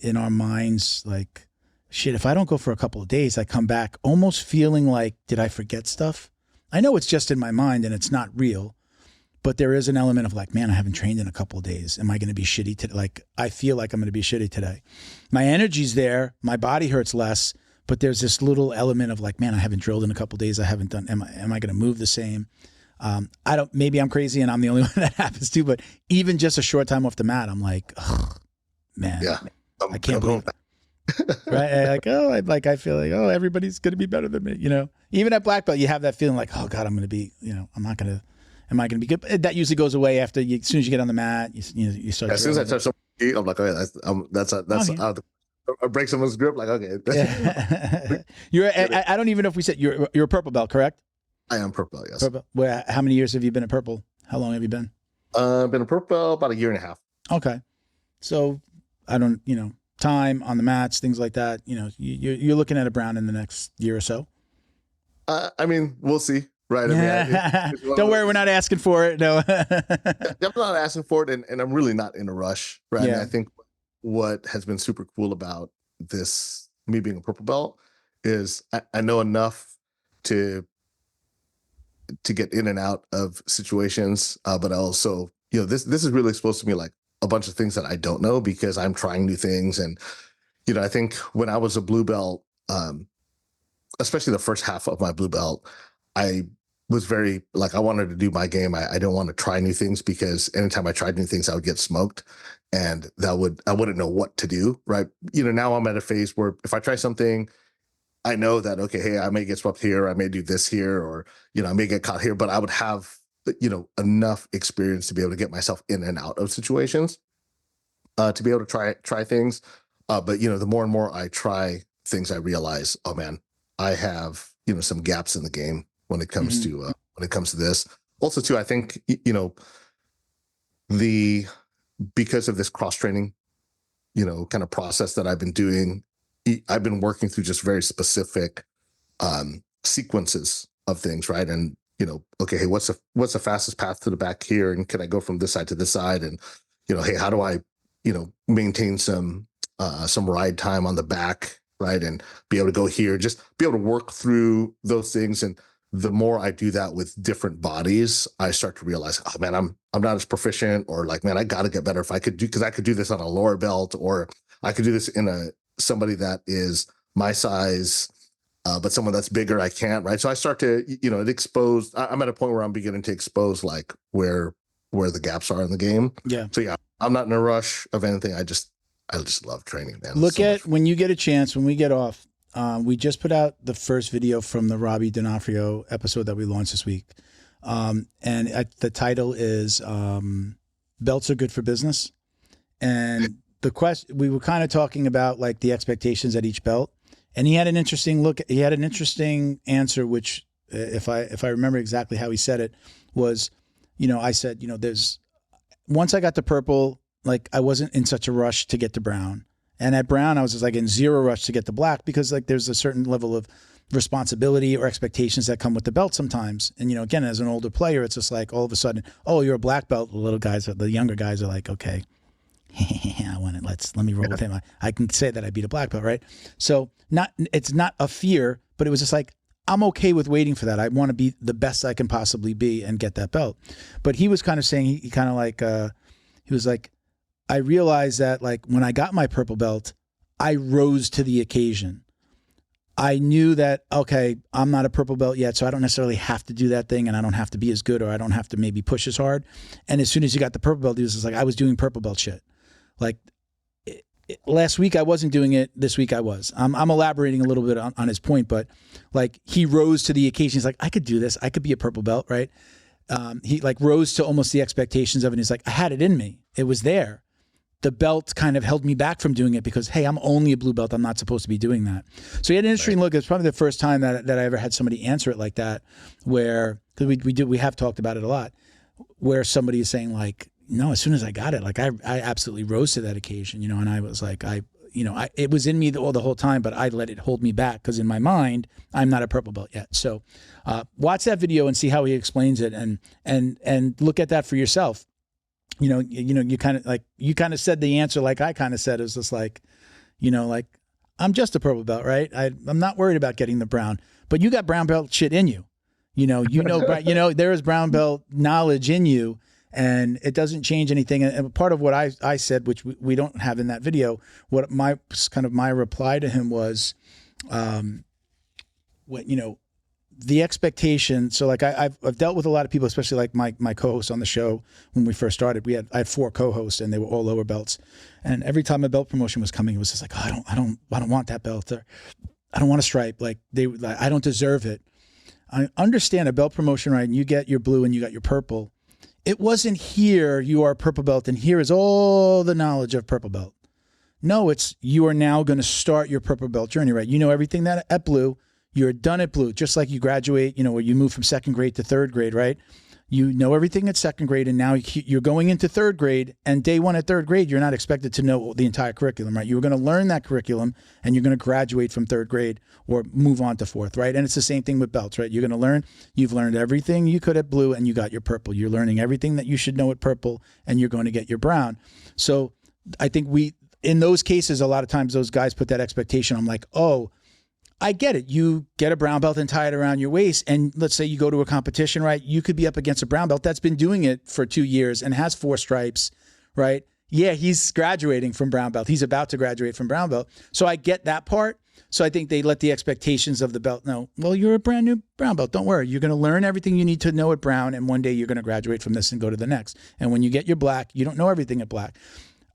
In our minds, like, shit, if I don't go for a couple of days, I come back almost feeling like, did I forget stuff? I know it's just in my mind and it's not real. But there is an element of like, man, I haven't trained in a couple of days. Am I going to be shitty today? Like, I feel like I'm going to be shitty today. My energy's there. My body hurts less. But there's this little element of like, man, I haven't drilled in a couple of days. I haven't done, am I going to move the same? Maybe I'm crazy and I'm the only one that happens to, but even just a short time off the mat, I'm like, oh, man, I can't believe it. Right? I feel like, everybody's going to be better than me. Even at black belt, you have that feeling like, oh God, I'm going to be, I'm not going to, am I going to be good? That usually goes away after as soon as you get on the mat. You start. As soon as I touch someone's feet, I'm like, that's I break someone's grip. Like, okay. I don't even know if we said you're a purple belt, correct? I am purple belt. Yes. Purple. How many years have you been at purple? How long have you been? Been a purple belt about 1.5 years. Okay. So I don't, time on the mats, things like that. You're looking at a brown in the next year or so. I mean, we'll see. Right. Don't worry, we're not asking for it. No. I'm not asking for it, and I'm really not in a rush. Right. Yeah. And I think what has been super cool about this, me being a purple belt, is I know enough to get in and out of situations. But also, this is really supposed to be like a bunch of things that I don't know, because I'm trying new things. And, I think when I was a blue belt, especially the first half of my blue belt, I was very like, I wanted to do my game. I don't want to try new things, because anytime I tried new things, I would get smoked, and I wouldn't know what to do. Right. Now I'm at a phase where if I try something, I know that, okay, hey, I may get swept here. I may do this here, or, I may get caught here, but I would have, enough experience to be able to get myself in and out of situations, to be able to try things. But, the more and more I try things, I realize, oh man, I have, some gaps in the game when it comes to this. Also too, I think, because of this cross training, kind of process that I've been doing, I've been working through just very specific sequences of things, right? And okay, hey, what's the fastest path to the back here, and can I go from this side to this side? And hey, how do I maintain some ride time on the back, right? And be able to go here, just be able to work through those things. And the more I do that with different bodies, I start to realize, oh man, I'm not as proficient, or like, man, I got to get better. Because I could do this on a lower belt, or I could do this in somebody that is my size, but someone that's bigger, I can't, right? So I start to, I'm at a point where I'm beginning to expose like where the gaps are in the game. Yeah. So yeah, I'm not in a rush of anything. I just love training, man. Look at when you get a chance, when we get off, we just put out the first video from the Robbie D'Onofrio episode that we launched this week. The title is Belts Are Good for Business. And the question, we were kind of talking about like the expectations at each belt. And he had an interesting answer, which if I remember exactly how he said it was, I said, once I got to purple, like I wasn't in such a rush to get to brown. And at brown, I was just like in zero rush to get to black because like there's a certain level of responsibility or expectations that come with the belt sometimes. And, again, as an older player, it's just like all of a sudden, oh, you're a black belt. The younger guys are like, okay, I want it. Let me roll with him. I can say that I beat a black belt, right? So it's not a fear, but it was just like, I'm okay with waiting for that. I want to be the best I can possibly be and get that belt. But he was kind of saying, he was like, I realized that like when I got my purple belt, I rose to the occasion. I knew that, okay, I'm not a purple belt yet, so I don't necessarily have to do that thing and I don't have to be as good or I don't have to maybe push as hard. And as soon as you got the purple belt, it was just like I was doing purple belt shit. Like last week I wasn't doing it. This week I was. I'm elaborating a little bit on his point, but like he rose to the occasion. He's like, I could do this. I could be a purple belt, right? He like rose to almost the expectations of it. And he's like, I had it in me. It was there. The belt kind of held me back from doing it because, hey, I'm only a blue belt. I'm not supposed to be doing that. So he had an interesting look. It's probably the first time that I ever had somebody answer it like that, where, because we have talked about it a lot, where somebody is saying like, no, as soon as I got it, like I absolutely rose to that occasion, and I was like, it was in me the whole time, but I let it hold me back because in my mind, I'm not a purple belt yet. So watch that video and see how he explains it and look at that for yourself. You kind of said the answer like I kind of said. It was just like, like I'm just a purple belt, right? I'm not worried about getting the brown, but you got brown belt shit in you. There is brown belt knowledge in you, and it doesn't change anything. And part of what I said, which we don't have in that video, what my reply to him was, the expectation. So like I've dealt with a lot of people, especially like my co-host on the show when we first started. I had 4 co-hosts and they were all lower belts. And every time a belt promotion was coming, it was just like, oh, I don't want that belt, or I don't want a stripe. Like I don't deserve it. I understand a belt promotion, right? And you get your blue and you got your purple. It wasn't here you are a purple belt and here is all the knowledge of purple belt. No, it's you are now going to start your purple belt journey, right? You know everything that at blue. You're done at blue, just like you graduate, where you move from 2nd grade to 3rd grade, right? You know everything at 2nd grade, and now you're going into 3rd grade, and day 1 at 3rd grade, you're not expected to know the entire curriculum, right? You're going to learn that curriculum, and you're going to graduate from 3rd grade or move on to 4th, right? And it's the same thing with belts, right? You're going to you've learned everything you could at blue, and you got your purple. You're learning everything that you should know at purple, and you're going to get your brown. So I think in those cases, a lot of times those guys put that expectation. I'm like, oh, I get it. You get a brown belt and tie it around your waist. And let's say you go to a competition, right? You could be up against a brown belt that's been doing it for 2 years and has 4 stripes, right? Yeah, he's graduating from brown belt. He's about to graduate from brown belt. So I get that part. So I think they let the expectations of the belt know, well, you're a brand new brown belt. Don't worry. You're going to learn everything you need to know at brown. And one day you're going to graduate from this and go to the next. And when you get your black, you don't know everything at black.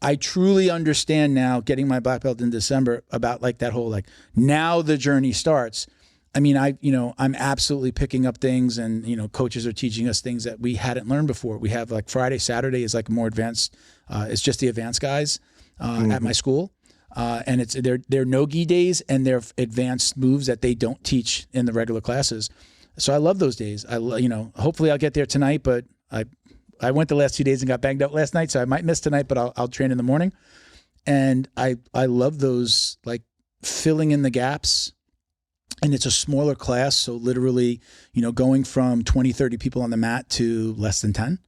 I truly understand now, getting my black belt in December, about like that whole, like, now the journey starts. I mean, I'm absolutely picking up things, and, coaches are teaching us things that we hadn't learned before. We have like Friday, Saturday is like more advanced. It's just the advanced guys at my school. And they're no-gi days, and they're advanced moves that they don't teach in the regular classes. So I love those days. Hopefully I'll get there tonight, but I went the last 2 days and got banged up last night, so I might miss tonight, but I'll train in the morning. And I love those, like, filling in the gaps. And it's a smaller class, so literally, going from 20, 30 people on the mat to less than 10.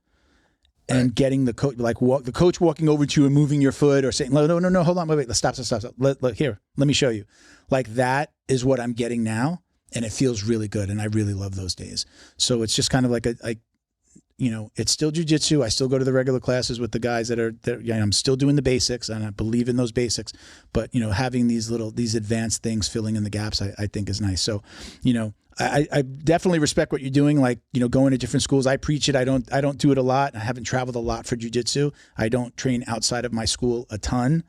And getting the coach, the coach walking over to you and moving your foot, or saying, no, hold on, wait, stop. Here, let me show you. Like, that is what I'm getting now, and it feels really good, and I really love those days. So it's just kind of like it's still jiu-jitsu. I still go to the regular classes with the guys that are there. I'm still doing the basics, and I believe in those basics. But, having these advanced things filling in the gaps, I think is nice. So, I definitely respect what you're doing. Like, going to different schools. I preach it. I don't do it a lot. I haven't traveled a lot for jiu-jitsu. I don't train outside of my school a ton.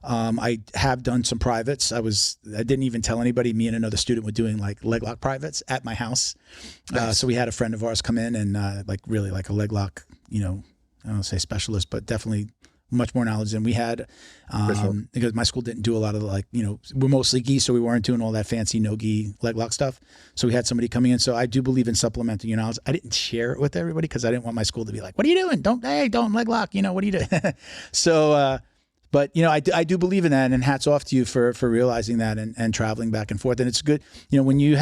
I have done some privates. I didn't even tell anybody. Me and another student were doing like leg lock privates at my house. Nice. So we had a friend of ours come in and like really like a leg lock, I don't want to say specialist, but definitely much more knowledge than we had. Because my school didn't do a lot of like, we're mostly gi, so we weren't doing all that fancy no gi leg lock stuff. So we had somebody coming in. So I do believe in supplementing your knowledge. I didn't share it with everybody because I didn't want my school to be like, what are you doing? Don't leg lock, what are you doing? So, but I do believe in that, and hats off to you for realizing that and traveling back and forth. And it's good, when you're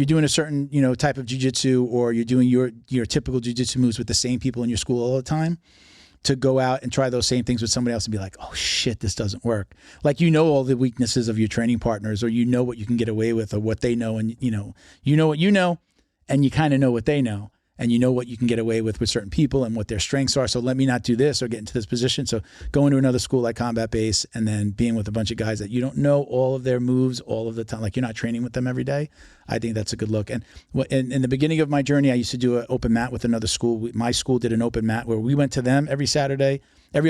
doing a certain, type of jiu-jitsu, or you're doing your typical jiu-jitsu moves with the same people in your school all the time, to go out and try those same things with somebody else and be like, oh shit, this doesn't work. Like, all the weaknesses of your training partners, or what you can get away with, or what they know. And you know what you know, and you kind of know what they know. And what you can get away with certain people and what their strengths are. So let me not do this or get into this position. So going to another school like Combat Base, and then being with a bunch of guys that you don't know all of their moves all of the time, like you're not training with them every day. I think that's a good look. And in the beginning of my journey, I used to do an open mat with another school. My school did an open mat where we went to them every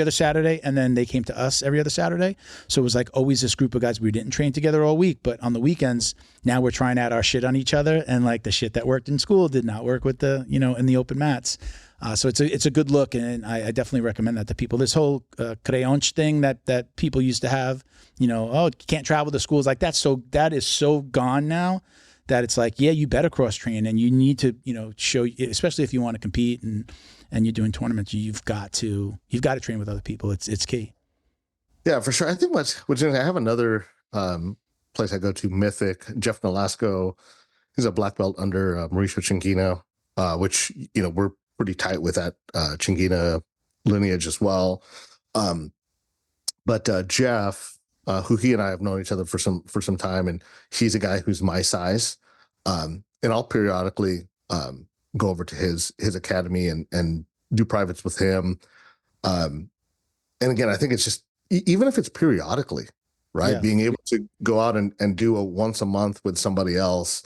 other Saturday, and then they came to us every other Saturday. So it was like always this group of guys. We didn't train together all week, but on the weekends, now we're trying out our shit on each other, and like the shit that worked in school did not work with the, in the open mats. So it's a good look, and I definitely recommend that to people. This whole creonch thing that people used to have, you can't travel to schools, like that is so gone now, that it's like, yeah, you better cross train, and you need to, show, especially if you want to compete and you're doing tournaments, you've got to train with other people. It's key. Yeah, for sure. I think what's I have another place I go to, Mythic. Jeff Nolasco, he's a black belt under Mauricio Chinguina, which we're pretty tight with that Chinguina lineage as well. But Jeff, who he and I have known each other for some time, and he's a guy who's my size, and I'll periodically go over to his academy and do privates with him. And again, I think it's just, even if it's periodically, right? Yeah. Being able to go out and do a once a month with somebody else,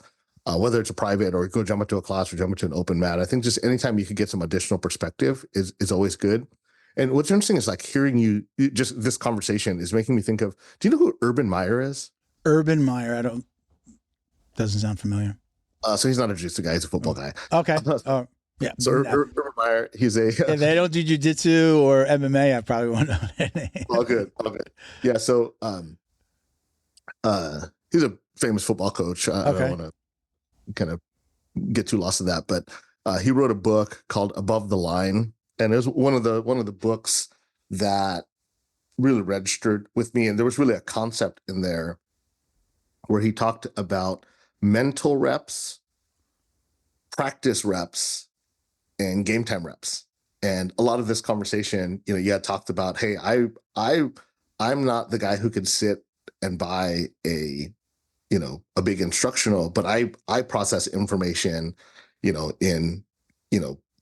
whether it's a private or go jump into a class or jump into an open mat. I think just anytime you can get some additional perspective is always good. And what's interesting is like hearing you, just this conversation is making me think of, do you know who Urban Meyer is? Urban Meyer, Doesn't sound familiar. So he's not a jiu-jitsu guy, he's a football guy. Okay. Yeah. So Urban Meyer, he's a... If they don't do jiu-jitsu or MMA, I probably won't know their name. All good. Yeah, so he's a famous football coach. I don't want to kind of get too lost in that, but he wrote a book called Above the Line, and it was one of the books that really registered with me. And there was really a concept in there where he talked about mental reps, practice reps, and game time reps. And a lot of this conversation, you had talked about, hey, I'm not the guy who could sit and buy a big instructional, but I process information, in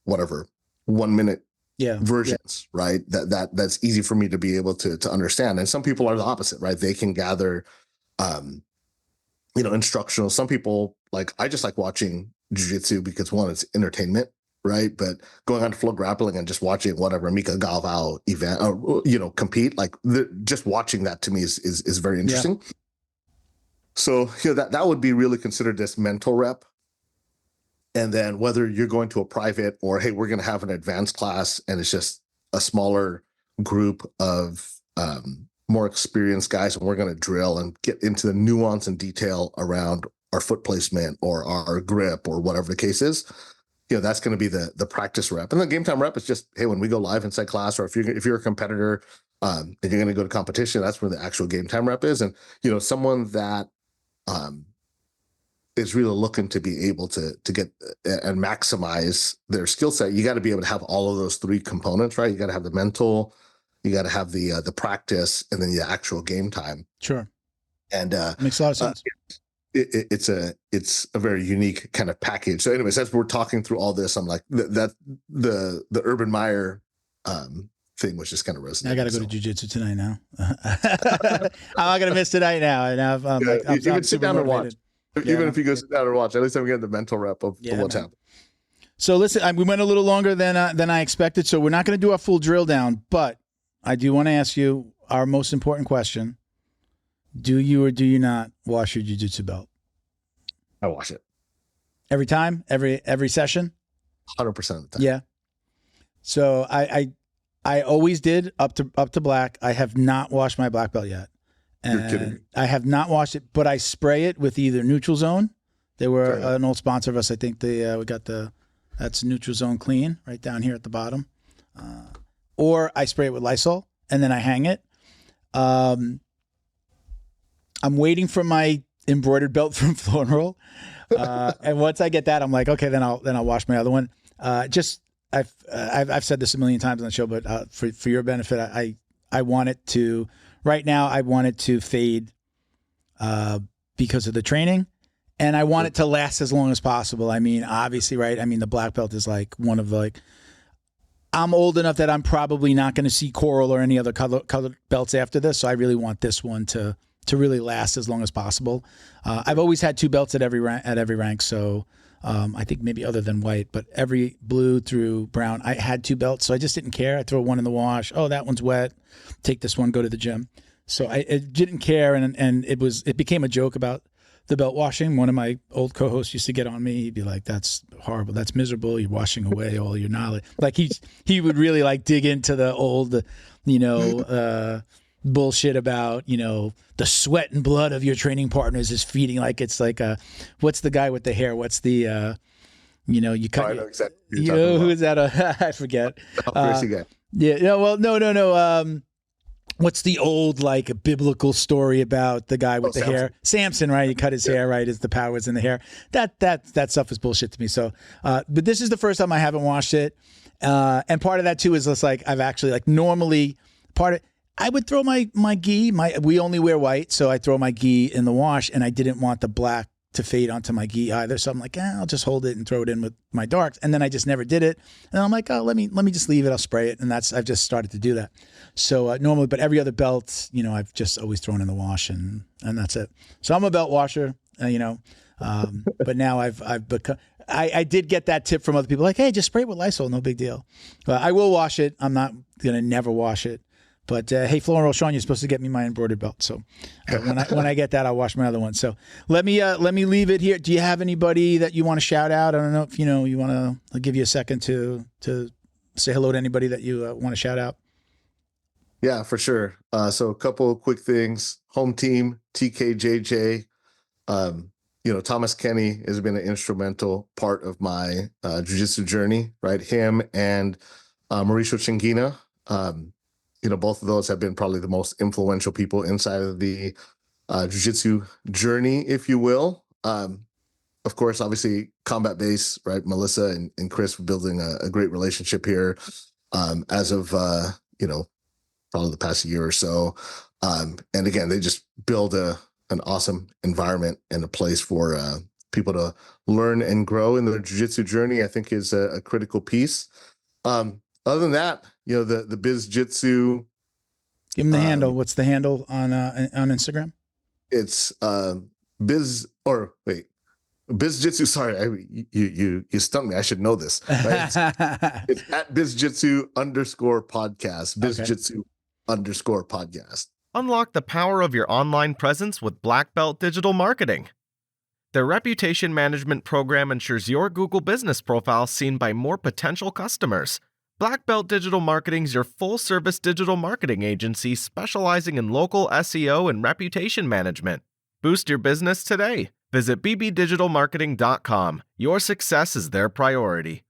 whatever 1 minute versions, right? That's easy for me to be able to understand. And some people are the opposite, right? They can gather instructional. Some people, like, I just like watching jiu-jitsu because, one, it's entertainment, right? But going on to Flow Grappling and just watching whatever Mika Galvao event, or, compete, like just watching that to me is very interesting. Yeah. So, that would be really considered this mental rep. And then whether you're going to a private or, hey, we're going to have an advanced class and it's just a smaller group of more experienced guys, and we're going to drill and get into the nuance and detail around our foot placement or our grip or whatever the case is, that's going to be the practice rep. And the game time rep is just, hey, when we go live inside class, or if you're a competitor and you're going to go to competition, that's where the actual game time rep is. And, someone that is really looking to be able to get and maximize their skill set, you got to be able to have all of those three components, right? You got to have the mental, you got to have the practice, and then the actual game time. Sure. And makes a lot of sense. It's a very unique kind of package. So anyways, as we're talking through all this, I'm like, that the Urban Meyer thing was just kind of resonating. I got to go to jiu-jitsu tonight now. I'm not going to miss tonight now. And I'm sit down and watch. Even if you go sit down and watch, at least I'm getting the mental rep of what's happening. So listen, we went a little longer than I expected, so we're not going to do our full drill down, but I do want to ask you, our most important question. Do you or do you not wash your jiu-jitsu belt? I wash it. Every time? Every session? 100% of the time. Yeah. So I always did up to black. I have not washed my black belt yet. And You're kidding. I have not washed it, but I spray it with either Neutral Zone. They were an old sponsor of us. I think we got that's Neutral Zone Clean right down here at the bottom. Or I spray it with Lysol and then I hang it. I'm waiting for my embroidered belt from Flow and Roll. And once I get that, I'm like, okay, then I'll wash my other one. I've said this a million times on the show, but for your benefit, I want it to right now. I want it to fade because of the training, and I want it to last as long as possible. I mean, obviously, right? I mean, the black belt is like one of I'm old enough that I'm probably not going to see coral or any other colored belts after this, so I really want this one to really last as long as possible. I've always had 2 belts at every rank, so I think maybe other than white, but every blue through brown, I had 2 belts, so I just didn't care. I throw one in the wash. Oh, that one's wet. Take this one, go to the gym. So I didn't care, and it became a joke about the belt washing. One of my old co-hosts used to get on me. He'd be like, "That's horrible. That's miserable. You're washing away all your knowledge." Like he would really like dig into the old, bullshit about, the sweat and blood of your training partners is feeding, like it's like what's the guy with the hair? What's the you cut. I know exactly who is that? I forget. Crazy guy. Yeah. No. Well. No. What's the old biblical story about the guy with the Samson. hair? Samson, right? He cut his hair, right? As the power was in the hair. That stuff is bullshit to me. So, but this is the first time I haven't washed it, and part of that too is just I've actually normally I would throw my gi. We only wear white, so I throw my gi in the wash, and I didn't want the black to fade onto my gi either. So I'm like, I'll just hold it and throw it in with my darks. And then I just never did it. And I'm like, oh, let me just leave it. I'll spray it. And I've just started to do that. So normally, but every other belt, I've just always thrown in the wash and that's it. So I'm a belt washer, but now I've become, I did get that tip from other people like, hey, just spray it with Lysol. No big deal. I will wash it. I'm not going to never wash it. But hey, Flow and Roll, Sean, you're supposed to get me my embroidered belt. So when I get that, I'll wash my other one. So let me leave it here. Do you have anybody that you want to shout out? I don't know if you want to. I'll give you a second to say hello to anybody that you want to shout out. Yeah, for sure. So a couple of quick things. Home team, TKJJ. Thomas Kenny has been an instrumental part of my jiu-jitsu journey, right? Him and Mauricio Chinguina. Both of those have been probably the most influential people inside of the jiu-jitsu journey, if you will. Of course, obviously, combat base, right? Melissa and Chris were building a great relationship here as of, probably the past year or so. And again, they just build an awesome environment and a place for people to learn and grow in their jiu-jitsu journey, I think is a critical piece. Other than that, the BizJitsu. Give them the handle. What's the handle on Instagram? It's BizJitsu. Sorry, you stumped me. I should know this. Right? It's at BizJitsu_podcast. BizJitsu_podcast. Unlock the power of your online presence with Black Belt Digital Marketing. Their reputation management program ensures your Google business profile seen by more potential customers. Black Belt Digital Marketing is your full-service digital marketing agency specializing in local SEO and reputation management. Boost your business today. Visit bbdigitalmarketing.com. Your success is their priority.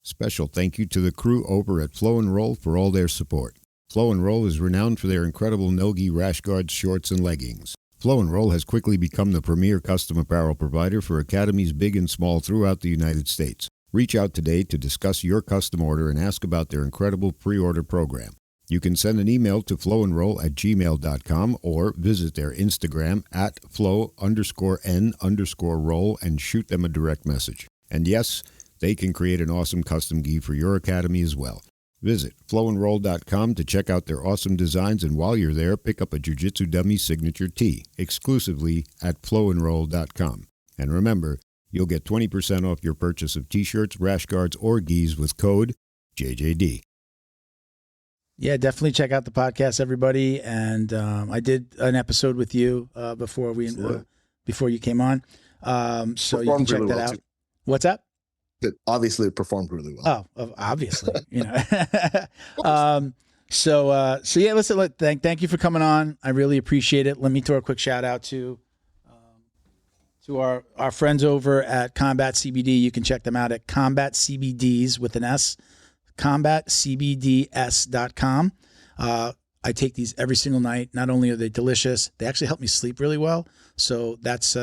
Special thank you to the crew over at Flow and Roll for all their support. Flow and Roll is renowned for their incredible no-gi rash guards, shorts, and leggings. Flow and Roll has quickly become the premier custom apparel provider for academies big and small throughout the United States. Reach out today to discuss your custom order and ask about their incredible pre-order program. You can send an email to flowandroll@gmail.com or visit their Instagram at flow_n_roll and shoot them a direct message. And yes, they can create an awesome custom gi for your academy as well. Visit flowandroll.com to check out their awesome designs, and while you're there, pick up a Jiu-Jitsu Dummy signature tee exclusively at flowandroll.com. And remember, you'll get 20% off your purchase of t-shirts, rash guards, or gis with code JJD. Yeah, definitely check out the podcast, everybody. And I did an episode with you before you came on. So you can check that out. Too. What's up? Obviously, it performed really well. Oh, obviously, So yeah, listen. Thank you for coming on. I really appreciate it. Let me throw a quick shout out to our friends over at Combat CBD. You can check them out at Combat CBDs with an S, combatcbds.com. I take these every single night. Not only are they delicious, they actually help me sleep really well. So that's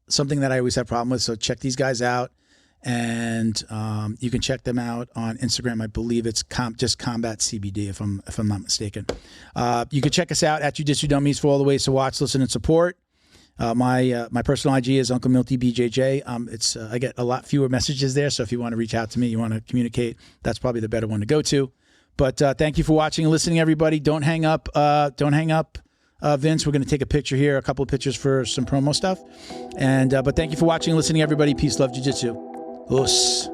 something that I always have a problem with. So check these guys out. And you can check them out on Instagram. I believe it's just Combat CBD, if I'm not mistaken. You can check us out at Jiu-Jitsu Dummies for all the ways to watch, listen, and support. My personal IG is Uncle Milty BJJ. I get a lot fewer messages there, so if you want to reach out to me, you want to communicate, that's probably the better one to go to. But thank you for watching and listening, everybody. Don't hang up. Vince, we're going to take a picture here, a couple of pictures for some promo stuff. But thank you for watching and listening, everybody. Peace, love, Jiu-Jitsu. Us.